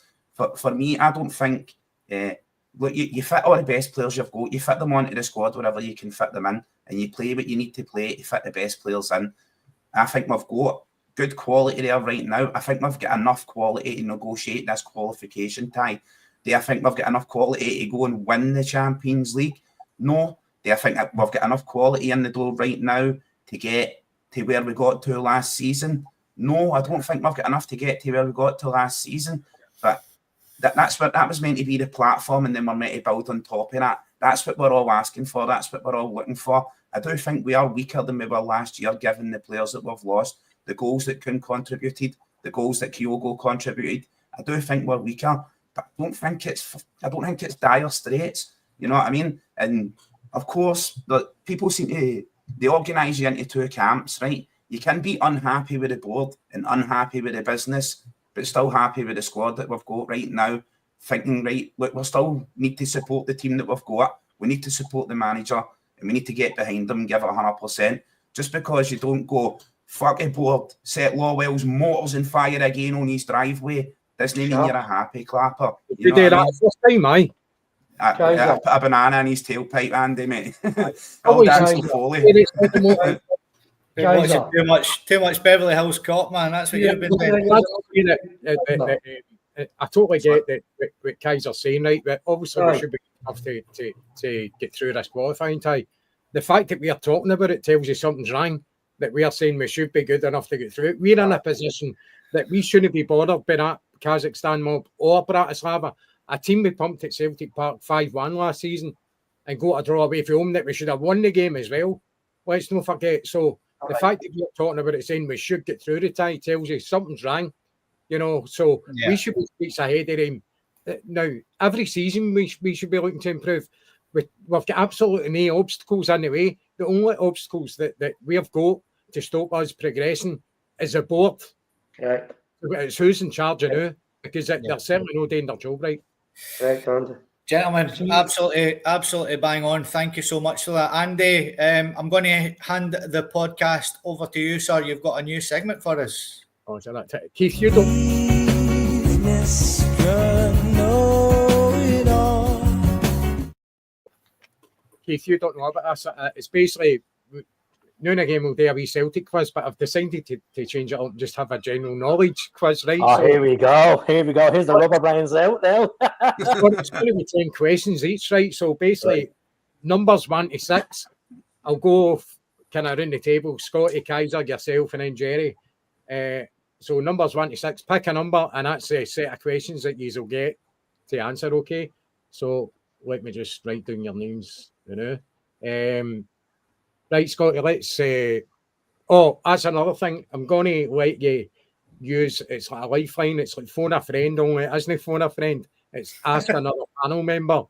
For me, I don't think look, you fit all the best players you've got, you fit them onto the squad wherever you can fit them in, and you play what you need to play to fit the best players in. I think we've got good quality there right now. I think we've got enough quality to negotiate this qualification tie. Do I think we've got enough quality to go and win the Champions League? No. Do I think we've got enough quality in the door right now to get to where we got to last season? No, I don't think we've got enough to get to where we got to last season. But that's what that was meant to be, the platform, and then we're meant to build on top of that. That's what we're all asking for. That's what we're all looking for. I do think we are weaker than we were last year, given the players that we've lost, the goals that Kuhn contributed, the goals that Kyogo contributed. I do think we're weaker, but I don't think it's dire straits. You know what I mean? And of course, people seem to they organise you into 2 camps, right? You can be unhappy with the board and unhappy with the business, but still happy with the squad that we've got right now. Thinking, right, look, we still need to support the team that we've got. We need to support the manager, and we need to get behind them and give it 100%. Just because you don't go, fuck a board, set Lawwell's motors on fire again on his driveway, doesn't mean you're a happy clapper. You do that first time, aye? Put a banana in his tailpipe, Andy, mate. All dance to Foley. Been watching too much Beverly Hills Cop, man. That's what you've been doing. I totally get that what Kaiser's saying, right? But obviously we should be enough to get through this qualifying tie. The fact that we are talking about it tells you something's wrong. That we are saying we should be good enough to get through it. We're in a position that we shouldn't be bothered by that Kazakhstan mob or Bratislava, a team we pumped at Celtic Park 5-1 last season and got a draw away from home that we should have won the game as well. Let's not forget. So the fact that we're talking about it saying we should get through the tie tells you something's wrong. You know, so we should be weeks ahead of them. Now, every season we should be looking to improve. We've got absolutely no obstacles in the way. The only obstacles that we have got to stop us progressing is the board. Right. It's who's in charge of now, because they're certainly not doing their job right. Right, Andy. Gentlemen, absolutely bang on. Thank you so much for that. Andy, I'm going to hand the podcast over to you, sir. You've got a new segment for us. Oh, so that's it. Keith, you don't. Keith, you don't know about this. It's basically, now and again we'll do a wee Celtic quiz, but I've decided to change it up and just have a general knowledge quiz, right? Oh, so, here we go. Here's the rubber bands out now. It's going to be 10 questions each, right? So basically, numbers 1 to 6. I'll go kind of around the table. Scotty, Kaiser, yourself, and then Jerry. So numbers 1 to 6. Pick a number, and that's a set of questions that you will get to answer, okay? So let me just write down your names, you know. Right, Scotty, let's that's another thing. I'm going to let you use, it's like a lifeline. It's like phone a friend only. It isn't phone a friend. It's ask another panel member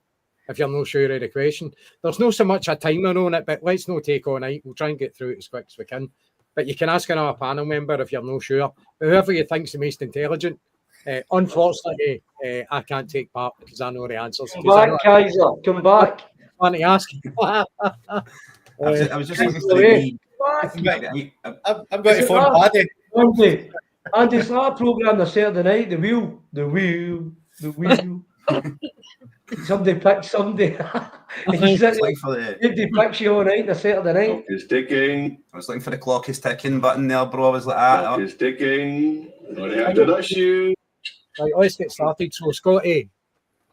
if you're not sure of the question. There's not so much a timer on it, but let's not take all night. We'll try and get through it as quick as we can. But you can ask another panel member if you're not sure. Whoever you think's the most intelligent. Unfortunately, I can't take part because I know the answers. Come back, Kaiser. Come back. I want to ask. I was just looking for the I'm going to phone Paddy. Andy, it's not a programme the Saturday night. The wheel. Somebody picks somebody. Somebody picks you all night the Saturday night. Clock is ticking. I was looking for the clock is ticking button there, bro. I was like, Clock is ticking. Sorry, I did not shoot. Right, let's get started. So, Scotty,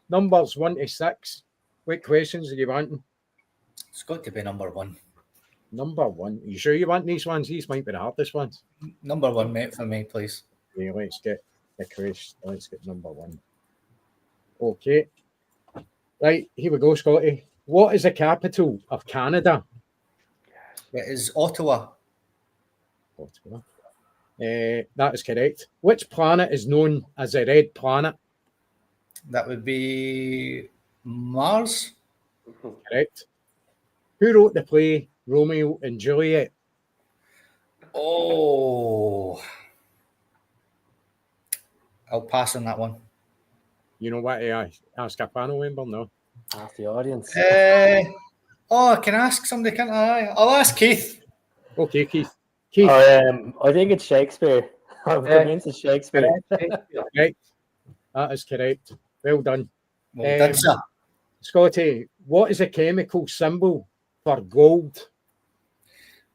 numbers 1 to 6. What questions are you wanting? It's got to be number 1. Number 1. Are you sure you want these ones? These might be the hardest ones. Number 1, mate, for me, please. Yeah, let's get the question. Let's get number 1. Okay. Right, here we go, Scotty. What is the capital of Canada? It is Ottawa. Ottawa. That is correct. Which planet is known as the red planet? That would be Mars. Correct. Who wrote the play Romeo and Juliet? Oh, I'll pass on that one. You know what? Ask a panel member, no? Ask the audience. I can ask somebody, can't I? I'll ask Keith. Okay, Keith. Keith. I think it's Shakespeare. I'm convinced it's Shakespeare. Right. That is correct. Well done. Well done, sir. Scotty, what is a chemical symbol for gold?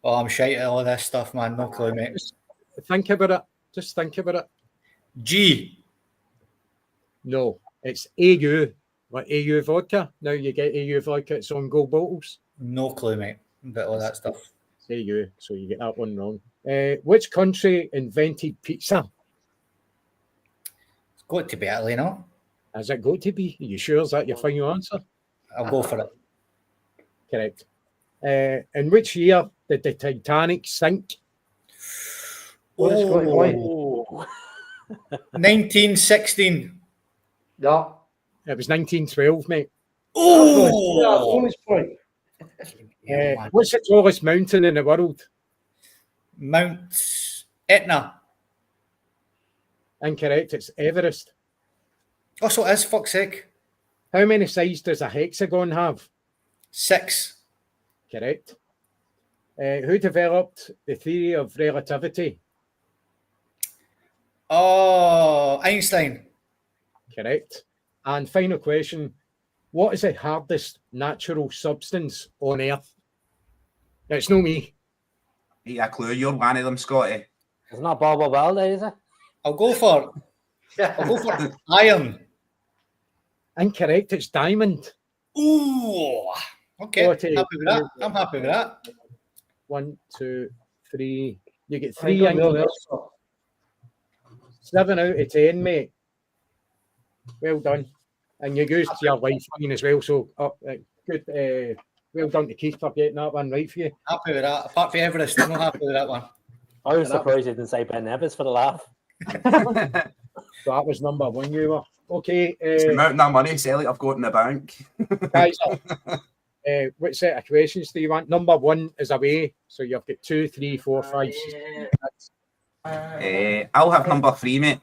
Oh, I'm shite at all this stuff, man. No clue, mate. Just think about it. Just think about it. G. No, it's AU. Like AU vodka. Now you get AU vodka. It's on gold bottles. No clue, mate. About all that stuff. It's AU. So you get that one wrong. Which country invented pizza? It's got to be Italy, no? Has it got to be? Are you sure? Is that your final answer? I'll go for it. Correct. In which year did the Titanic sink? Oh. 1916. No. It was 1912, mate. Oh! Bonus point. What's the tallest mountain in the world? Mount Etna. Incorrect. It's Everest. Oh, so it is, fuck's sake. How many sides does a hexagon have? 6. Correct. Who developed the theory of relativity? Oh, Einstein. Correct. And final question. What is the hardest natural substance on Earth? It's not me. Hey, a clue, you're one of them, Scotty. It's not Bobo Balde, is it? I'll go for iron. Incorrect. It's diamond. Ooh. Okay. 40. Happy with that. I'm happy with that. 1, 2, 3. You get I 3 don't know incorrect. this. 7 out of 10, mate. Well done. And you used your lifeline as well, so good. Well done to Keith for getting that one right for you. Happy with that. Apart from Everest, I'm not happy with that one. I was surprised you didn't say Ben Nevis for the laugh. So that was number 1 you were. Okay. The amount of money, Sally, I've got in the bank. Guys, which set of questions do you want? Number 1 is away, so you've got 2, 3, 4, 5, 6. I'll have number 3, mate.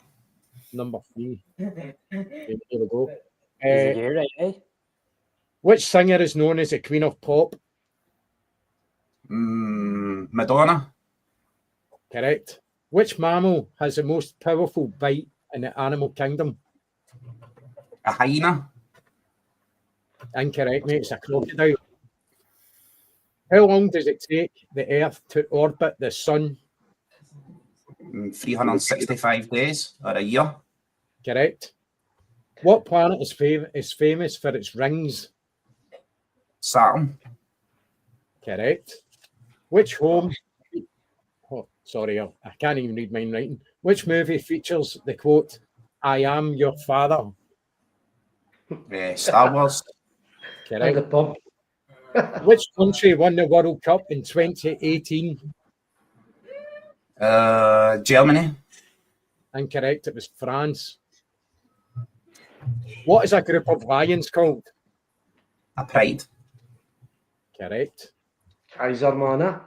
Number 3. Okay, here we go. Is it here, right, eh? Which singer is known as the Queen of Pop? Madonna. Correct. Which mammal has the most powerful bite in the animal kingdom? A hyena. Incorrect, mate. It's a crocodile. How long does it take the Earth to orbit the Sun? 365 days or a year. Correct. What planet is famous for its rings? Saturn. Correct. Which home... Oh, sorry, I can't even read mine writing. Which movie features the quote, "I am your father"? Star Wars. Correct. The pub. Which country won the World Cup in 2018? Germany. Incorrect. It was France. What is a group of lions called? A pride. Correct. Kaiser Mana.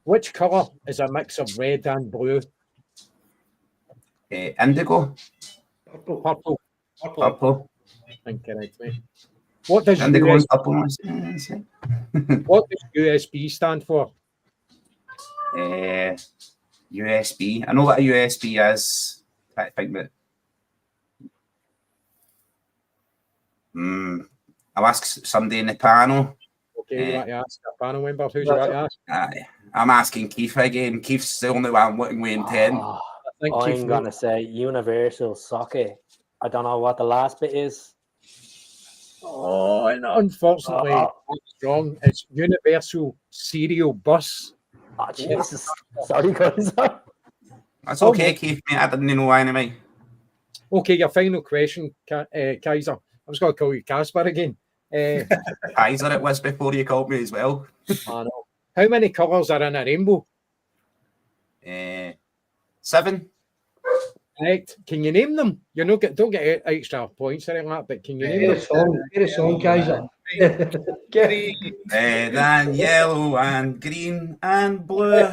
Which colour is a mix of red and blue? Indigo. Purple. Purple. Incorrect, mate. What does Indigo and US, purple. what does USB stand for? USB. I know what a USB is. I think that. I'll ask somebody in the panel. Okay, you want to ask a panel member? Who's you want to ask? I'm asking Keith again. Keith's the only one looking with intent. Oh, I think I'm Keith going to say universal socket. I don't know what the last bit is. Oh, and unfortunately, that's wrong. It's Universal Serial Bus. Oh, Jesus. Sorry, guys. That's okay, Keith, mate. I didn't know anyway. Okay, your final question, Kaiser. I was going to call you Casper again. Kaiser it was before you called me as well. I know. How many colours are in a rainbow? 7. Right. Can you name them? You don't get extra points or anything like that, but can you name them? Get a song, Kaiser. Red and yellow and green and blue.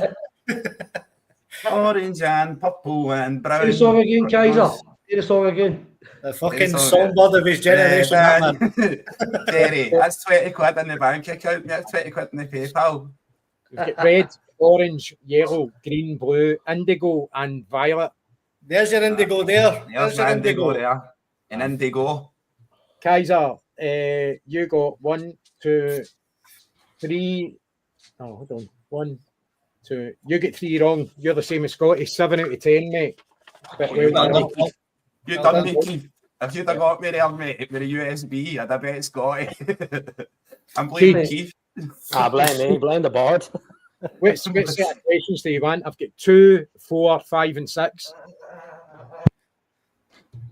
Orange and purple and brown. Get a song again, Kaiser. Get a song again. The fucking songbird of his generation. That man. Jerry, that's 20 quid in the bank account. That's 20 quid in the PayPal. We've got red, orange, yellow, green, blue, indigo, and violet. There's your indigo there. There's your indigo there. An indigo. Kaiser, you got 1, 2, 3. Oh, hold on. 1, 2. You get 3 wrong. You're the same as Scotty. 7 out of 10, mate. But You well done done. me, Keith. You done me, Keith. If you'd have got me there, mate, with a USB, I'd have bet Scotty. I'm blaming Keith. Blame me. Blame the board. Which set of questions do you want? I've got 2, 4, 5, and 6.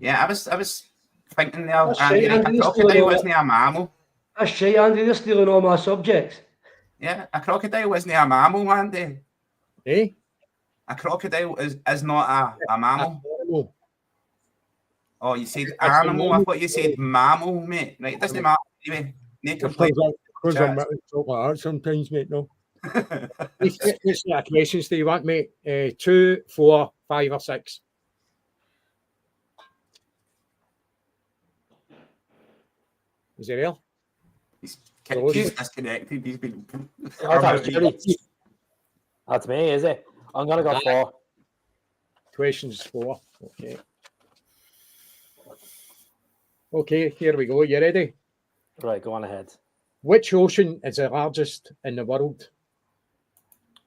Yeah, I was thinking there, That's Andy, right, like Andy, a this crocodile still- wasn't a mammal. That's right, Andy. They're stealing all my subjects. Yeah, a crocodile wasn't a mammal, Andy. Eh? A crocodile is not a mammal. Animal. Oh, you said That's a animal? I thought you said mammal, mate. Right, doesn't matter. Anyway, need to play. Because I'm talk like that sometimes, mate. No. Which set of questions do you want, mate? 2, 4, 5, or 6? Is it real? He's disconnected. He's been. That's me, is it? I'm going to go 4. Questions 4. Okay. Okay, here we go. You ready? Right, go on ahead. Which ocean is the largest in the world?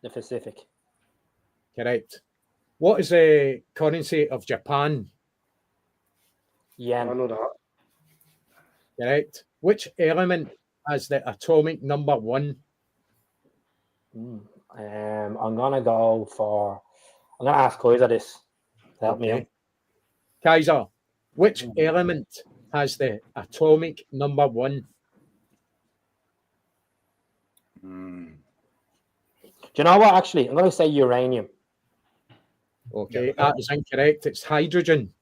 The Pacific. Correct. What is the currency of Japan? I Yen. know that. Correct. Which element has the atomic number 1? I'm gonna ask Kaiser this to help me out. Kaiser, which element has the atomic number 1? Do you know what? Actually, I'm gonna say uranium. Okay, that is incorrect. It's hydrogen.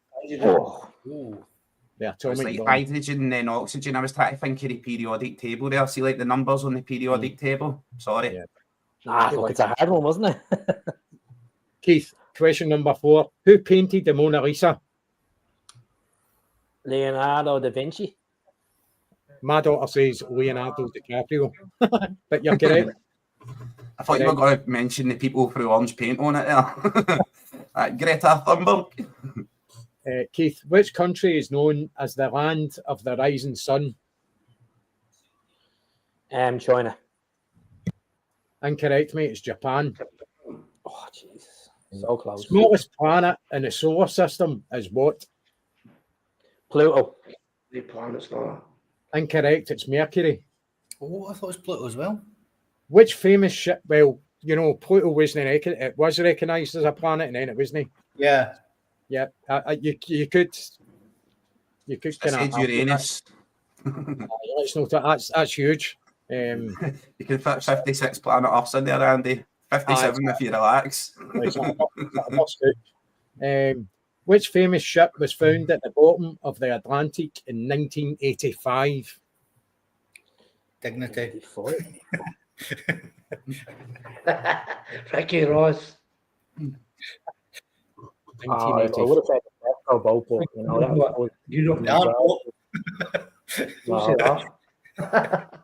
Oh. The It's atomic like bomb. hydrogen and oxygen. I was trying to think of the periodic table there. See, like the numbers on the periodic table. Sorry. Yeah. Look, it's a hard one, wasn't it? Keith, question number 4. Who painted the Mona Lisa? Leonardo da Vinci. My daughter says Leonardo DiCaprio, but you're correct. I thought you were going to mention the people threw orange paint on it there. Greta Thunberg. Keith, which country is known as the land of the rising sun? China. Incorrect, mate. It's Japan. Oh, Jesus. So close. Smallest planet in the solar system is what? Pluto. The planet's not. Incorrect. It's Mercury. Oh, I thought it was Pluto as well. Which famous ship? Well, you know, Pluto wasn't. It was recognised as a planet, and then it wasn't. Yeah. Yeah. You could. You could I kind said Uranus. Let's note that's huge. You can fit 56 planet Earths in there, Andy. 57 if you relax. Which famous ship was found at the bottom of the Atlantic in 1985? Dignity. Ricky Ross. I would have said the Tesco boat, but you know that was You don't Yeah. know. No. Say that.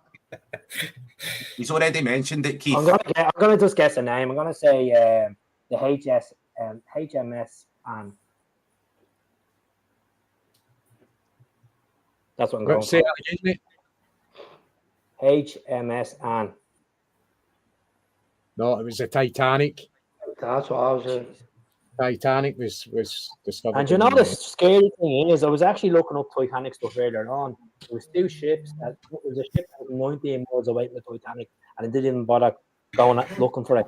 He's already mentioned it, Keith. I'm gonna just guess a name. I'm gonna say the HMS and that's what I'm going Say for. that again, mate. HMS and No, it was the Titanic. That's what I was saying. Titanic was discovered. And you know the scary thing is, I was actually looking up Titanic stuff earlier on. There was 2 ships. There was a ship that was 19 miles away from the Titanic, and it didn't even bother going looking for it.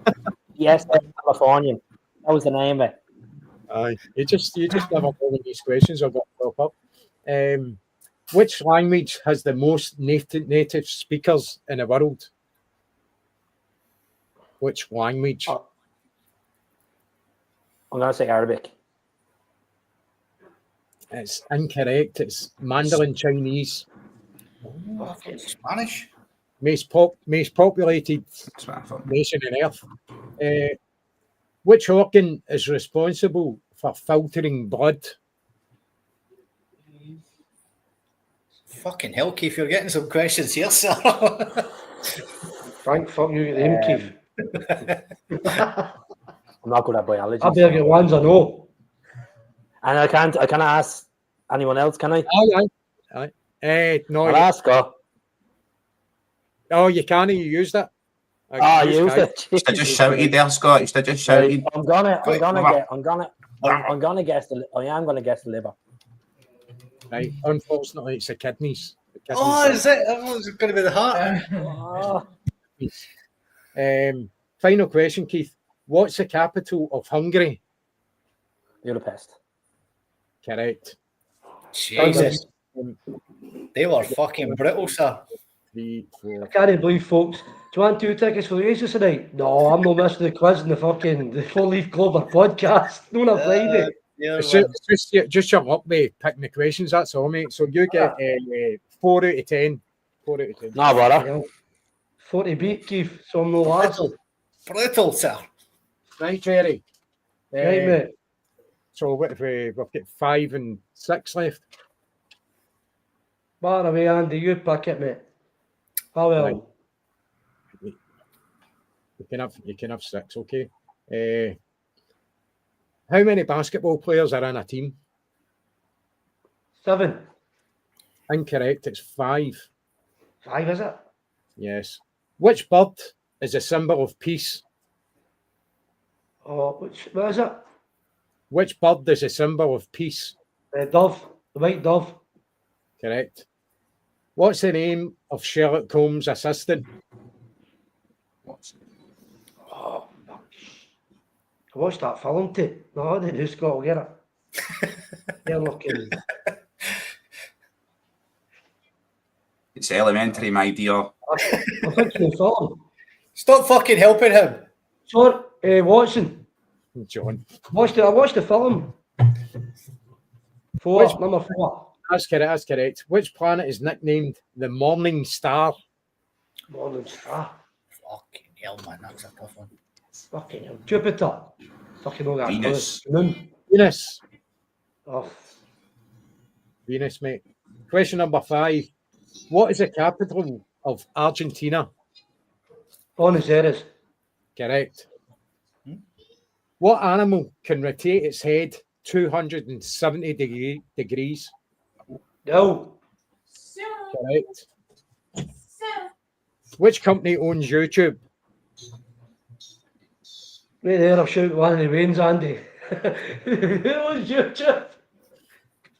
Yes, Californian. That was the name of it. Aye, you just never know when these questions are going to pop up. Which language has the most native speakers in the world? Which language? I'm gonna say Arabic. It's incorrect. It's Mandarin Chinese. Oh, I thought Spanish. Most populated That's what I thought. nation on Earth. Which organ is responsible for filtering blood? Fucking hell, Keith, you're getting some questions here, sir. Frank, fuck you, get him, Keith. I'm not good at biology. I better get ones I know. And I can't ask anyone else, can I? Aye. No, I'll ask her. Oh, you can't. You used it. I used it. You should have just shouted there, Scott. You should have just shouted. I'm gonna guess the liver. Right. Unfortunately, it's the kidneys. Oh, is it? I thought it was going to be the heart. Final question, Keith. What's the capital of Hungary? Budapest. Correct. Jesus. They were fucking brittle, sir. 3, 4. I can't believe, folks. Do you want 2 tickets for the races tonight? No, I'm not missing the quiz in the 4-Leaf Clover podcast. No, on Friday. It's just your luck, mate, picking the questions, that's all, mate. So you get 4 out of 10. 4 out of 10. No, brother. 40 beat, Keith, so I'm no last. Brutal, sir. Right, Jerry. Right, mate. So what if we've got 5 and 6 left? By the way, Andy, you pick it, mate. How well? Right. You can have 6, okay. How many basketball players are in a team? 7. Incorrect, it's 5. 5, is it? Yes. Which bird is a symbol of peace? What is it? Which bird is a symbol of peace? Dove. The white dove. Correct. What's the name of Sherlock Holmes' assistant? Oh, fuck. I watched that film too. No, I didn't just got to get it. They're looking. It's elementary, my dear. I think the film. Stop fucking helping him. Sorry, Watson. John. I watched the film. Number 4. That's correct. Which planet is nicknamed the Morning Star? Morning Star. Fucking hell, man, that's a tough one. Fucking hell. Jupiter. Fucking all that. Venus. Moon. Venus. Oh, Venus, mate. Question number 5. What is the capital of Argentina? Buenos Aires. Correct. What animal can rotate its head 270 degrees? No. Correct. Which company owns YouTube? Right there, I've shouted one of the veins, Andy. Who owns YouTube?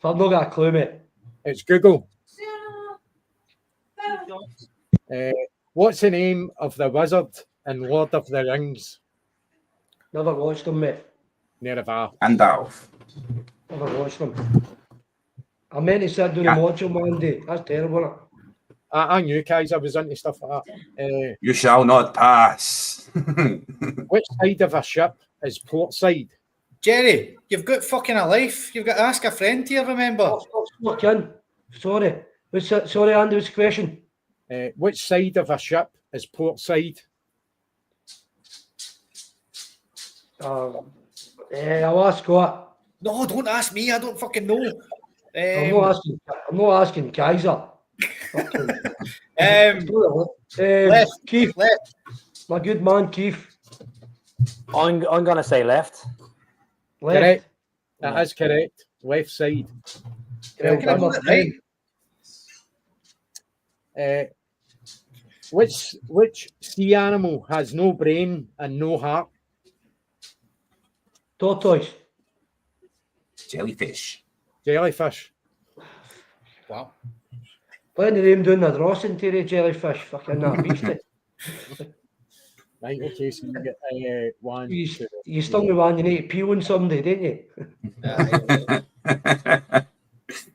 I've not got a clue, mate. It's Google. What's the name of the wizard in Lord of the Rings? Never watched them, mate. Never. Gandalf. Never watched them. I meant to sit down and watch them one day. That's terrible, isn't it? I knew Kaiser was into stuff like that. You shall not pass. Which side of a ship is port side? Jerry, you've got fucking a life. You've got to ask a friend here, remember? Stop, in. Sorry. Sorry, Andy, what's the question? Which side of a ship is port side? I'll ask Scott. No, don't ask me. I don't fucking know. I'm not asking Kaiser. Left. Keith. Left. My good man, Keith. I'm gonna say left. Left. Correct. That is correct. Left side. Well Can I go done, to the right? Which sea animal has no brain and no heart? Tortoise. Jellyfish. Jellyfish. Wow. Plenty of them doing the drossing to the jellyfish. Fucking that beastie. Right, okay, so you get one. You stung me one, you need to peel on somebody, didn't you?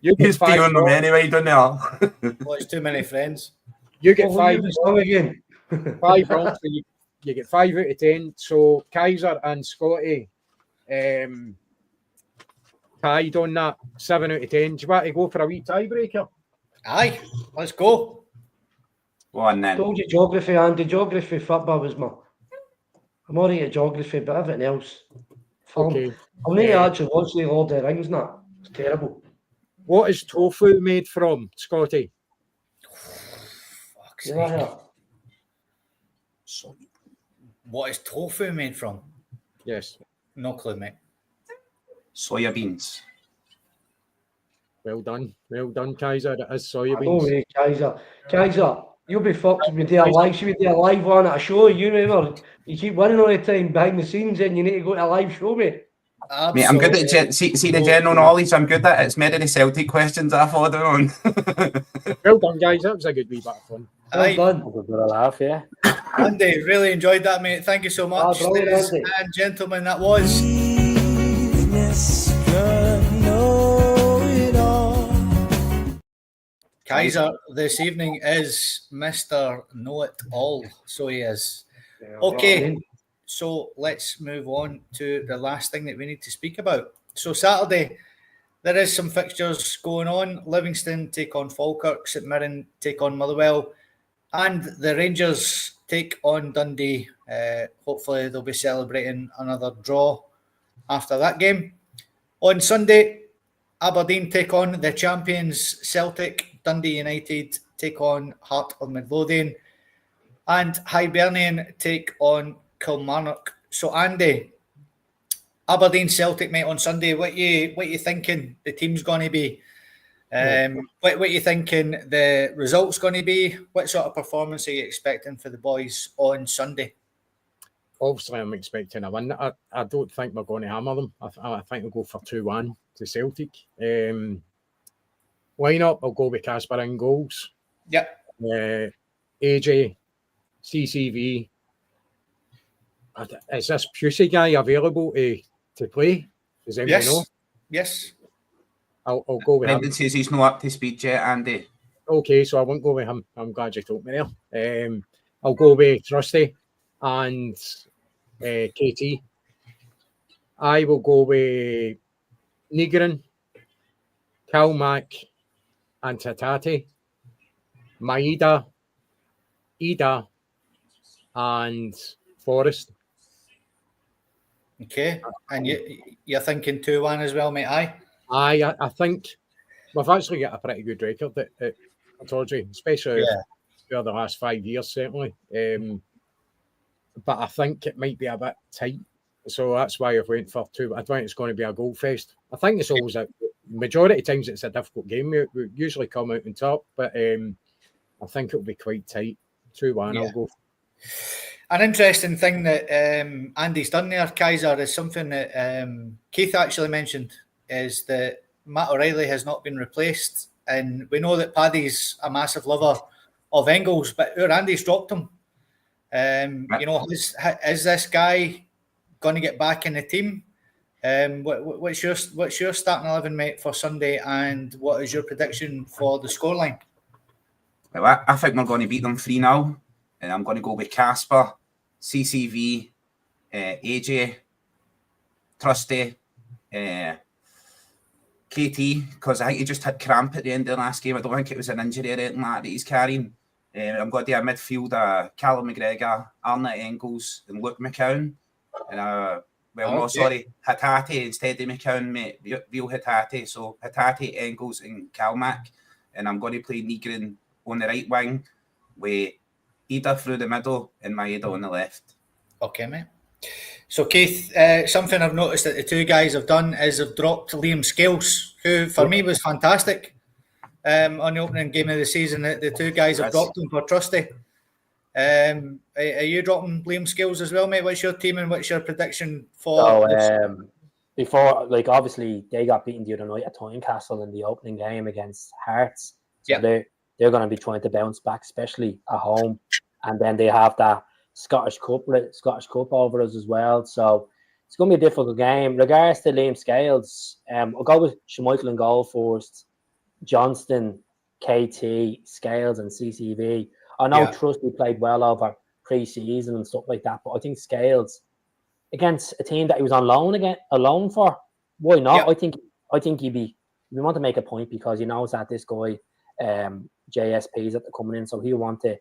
You get He's 5 peeing them wrong. anyway, don't you? Well, it's too many friends. You get Oh, 5 you stung again. 5 wrong, so you get 5 out of 10. So Kaiser and Scotty tied on that 7 out of 10. Do you want to go for a wee tiebreaker? Aye, let's go. Go on then. Told you geography, Andy. Geography, football was my. I'm alright at geography, but everything else. Film. Okay. I'm not actually watching the Lord of the Rings now. It's terrible. What is tofu made from, Scotty? Fuck's You know sake. that? What is tofu made from? Yes. No clue, mate. Soya beans. Well done, Kaiser. It is soya No beans. way, Kaiser. Kaiser, you'll be fucked if we do a live. Should we do a live one at a show? You remember? You keep winning all the time behind the scenes, and you need to go to a live show, mate. Mate, I'm good at see the general knowledge. I'm good at it. It's made any Celtic questions I followed on. Well done, guys. That was a good wee bit of fun. Aye. Well done. Have a bit of laugh, yeah. Andy, really enjoyed that, mate. Thank you so much. brilliant, Ladies Andy. and gentlemen, that was Kaiser this evening is Mr. Know-It-All. So he is. Okay, so let's move on to the last thing that we need to speak about. So Saturday, there is some fixtures going on. Livingston take on Falkirk, St Mirren take on Motherwell, and the Rangers take on Dundee. Hopefully they'll be celebrating another draw after that game. On Sunday, Aberdeen take on the champions Celtic. Dundee United take on Heart of Midlothian. And Hibernian take on Kilmarnock. So Andy, Aberdeen Celtic, mate, on Sunday. What you thinking the team's going to be? What you thinking the results going to be? What sort of performance are you expecting for the boys on Sunday? obviously I'm expecting a win. I don't think we're going to hammer them. I think we'll go for 2-1 to Celtic. Lineup, I'll go with Casper in goals. Yep. AJ, CCV. Is this Pusey guy available to play? Does anybody know? Yes. I'll go with Brendan him. says he's not up to speed yet, Andy. Okay, so I won't go with him. I'm glad you told me there. I'll go with Trusty and KT. I will go with Nigrin, Kalmack, and Tatati, Maida, Ida, and Forrest. Okay. And you're thinking 2-1 as well, mate? Aye. I think we've actually got a pretty good record at Tawdry, especially for the last 5 years, certainly. But I think it might be a bit tight. So that's why I've went for 2. I think it's going to be a goal fest. I think it's always majority of times it's a difficult game. We usually come out on top, but I think it'll be quite tight. 2-1, I'll go. An interesting thing that Andy's done there, Kaiser, is something that Keith actually mentioned, is that Matt O'Reilly has not been replaced. And we know that Paddy's a massive lover of Engels, but Andy's dropped him. You know, is this guy going to get back in the team? What's your starting 11, mate, for Sunday, and what is your prediction for the scoreline? Well, I think we're going to beat them 3-0, and I'm going to go with Casper, CCV, AJ, Trusty, KT, because I think he just had cramp at the end of the last game. I don't think it was an injury or anything like that he's carrying. I'm going to do a midfield, Callum McGregor, Arnott Engels, and Luke McCown. And Hatate instead of McCown, mate. Real Hatate. So Hatate, Engels, and Kalmack. And I'm going to play Nigrin on the right wing with Ida through the middle and Maeda on the left. Okay, mate. So, Keith, something I've noticed that the two guys have done is have dropped Liam Scales, who for me was fantastic on the opening game of the season. The two guys have dropped him for Trusty. Are you dropping Liam Scales as well, mate? What's your team and what's your prediction for? Before, like, obviously they got beaten the other night at Tynecastle in the opening game against Hearts. So they're going to be trying to bounce back, especially at home. And then they have that Scottish Cup over us as well. So it's going to be a difficult game. Regards to Liam Scales, I'll go with Schmeichel in goal first, Johnston, KT, Scales, and CCV. I know Trusty played well over pre-season and stuff like that, but I think Scales against a team that he was on loan for, why not? Yeah. I think we want to make a point because he knows that this guy JSP is at the coming in, so he'll want to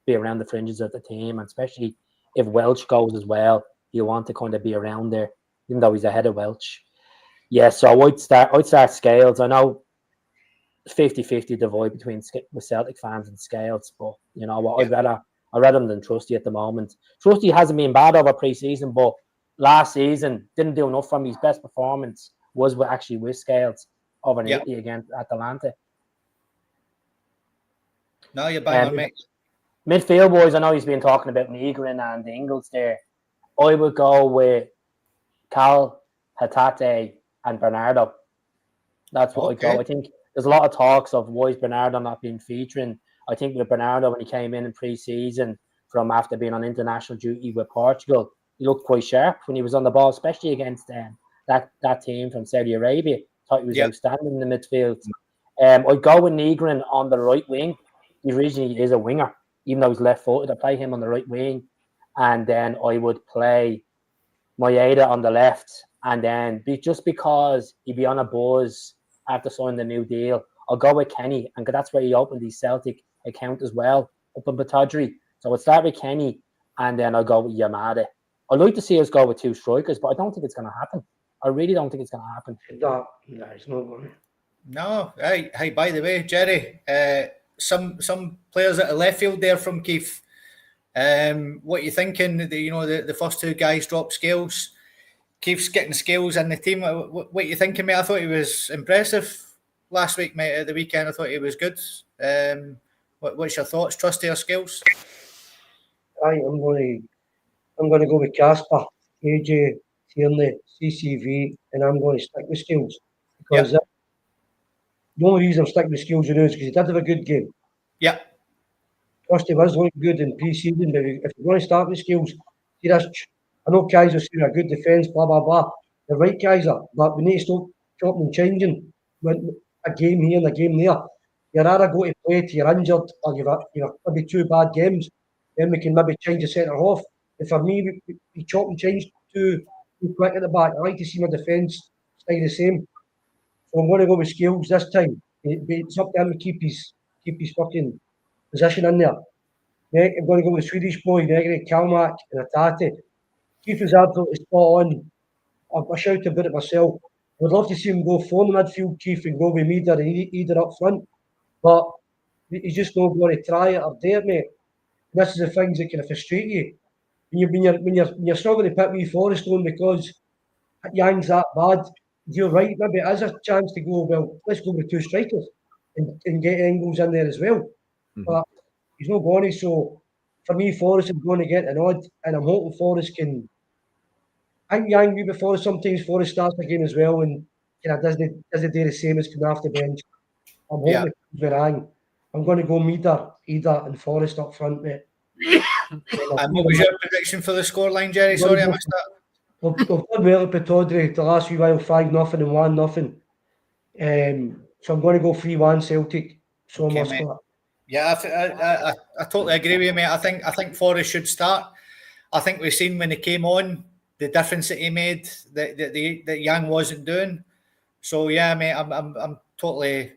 be around the fringes of the team, and especially if Welch goes as well, he'll want to kind of be around there, even though he's ahead of Welch. Yeah, so I'd start Scales. I know 50-50 divide between Celtic fans and Scales, but you know what, I'd rather him than Trusty at the moment. Trusty hasn't been bad over pre-season, but last season didn't do enough for him. His best performance was actually with Scales over in Italy against Atalanta. No, you're bang on, mate. Midfield boys, I know he's been talking about Nigrin and Ingles there. I would go with Cal, Hatate, and Bernardo. That's what I go. I think there's a lot of talks of why is Bernardo not being featuring. I think with Bernardo, when he came in pre-season from after being on international duty with Portugal, he looked quite sharp when he was on the ball, especially against that team from Saudi Arabia. Thought he was outstanding in the midfield. I'd go with Nigrin on the right wing. He originally is a winger, even though he's left-footed. I play him on the right wing, and then I would play Maeda on the left, and then just because he'd be on a buzz after signing the new deal, I'll go with Kenny, and that's where he opened his Celtic account as well, up in Batodry. So I'll start with Kenny, and then I'll go with Yamada. I'd like to see us go with two strikers, but I don't think it's going to happen. I really don't think it's going to happen. No, it's not going to. No. Hey, by the way, Jerry, some players at the left field there from Keith. What are you thinking? The first two guys drop Scales. Keith's getting Scales in the team. What are you thinking, mate? I thought he was impressive last week, mate. At the weekend, I thought he was good. What's your thoughts, Trusty or Scales? I'm going I'm going to go with Casper, AJ, Tierney, CCV, and I'm going to stick with Skills. Because the only reason I'm sticking with Skills is because he did have a good game. Yeah. First, he was looking good in pre-season, but if you're going to start with Skills, see this, I know Kaiser's saying a good defence, blah, blah, blah. You're right, Kaiser, but we need to stop chopping and changing when a game here and a game there. You're either go to play till you're injured or you've maybe 2 bad games, then we can maybe change the centre half. And for me, we chop and change too quick at the back. I like to see my defence stay the same. So I'm going to go with Skills this time. It's up to him to keep his fucking position in there. I'm going to go with the Swedish boy, Negri, Kalmak, and Atati. Keith is absolutely spot on. I shout about it myself. I would love to see him go for the midfield, Keith, and go with Meader and either up front. But he's just not going to try it or dare, mate. And this is the things that kind of frustrate you. When you're struggling to put wee Forrest on because Yang's that bad, you're right, maybe it is a chance to go, well, let's go with 2 strikers and get Engels in there as well. Mm-hmm. But he's not going to, so for me, Forrest is going to get an odd, and I'm hoping Forrest can. I think Yang be Forrest, sometimes Forrest starts the game as well and kind of doesn't do the same as coming off the bench. I'm hoping Verang. I'm going to go Meader, Ida, and Forrest up front, mate. And what was your prediction for the scoreline, Jerry? Sorry, I missed that. We've done well at Pittodrie the last few while, 5-0 and 1-0. So I'm going to go 3-1 Celtic. So okay, much for that. Yeah, I totally agree with you, mate. I think Forrest should start. I think we've seen when he came on the difference that he made that Yang wasn't doing. So yeah, mate, I'm totally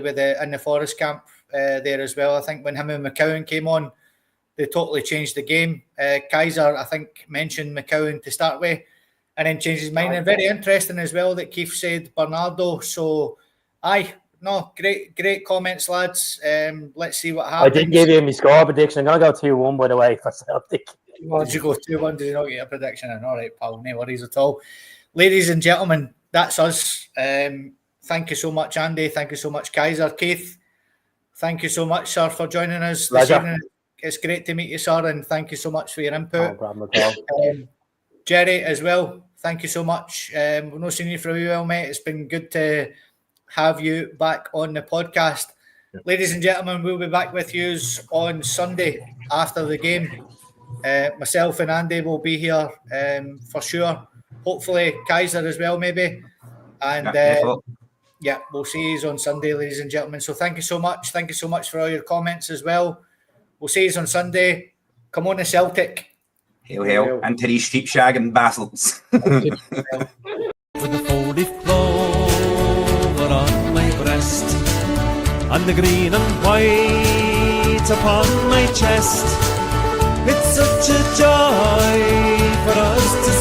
with it in the Forrest camp there as well. I think when him and McCowan came on, they totally changed the game. Kaiser, I think, mentioned McCowan to start with and then changed his mind. And very interesting as well that Keith said Bernardo. So, great comments, lads. Let's see what happens. I didn't give you my score prediction. I'm going to go 2-1, by the way, for Celtic. Did you go 2-1? Did you not get a prediction? All right, pal, no worries at all. Ladies and gentlemen, that's us. Thank you so much, Andy. Thank you so much, Kaiser. Keith, thank you so much, sir, for joining us this evening. It's great to meet you, sir, and thank you so much for your input. No problem at all. Jerry, as well, thank you so much. We've not seen you for a wee while, mate. It's been good to have you back on the podcast. Yep. Ladies and gentlemen, we'll be back with you on Sunday after the game. Myself and Andy will be here for sure. Hopefully, Kaiser as well, maybe. And we'll see you on Sunday, ladies and gentlemen. So thank you so much. Thank you so much for all your comments as well. We'll see you on Sunday. Come on to Celtic. Hail. Into these sheep shagging bastards. With a 4-leaf clover on my breast, and the green and white upon my chest. It's such a joy for us to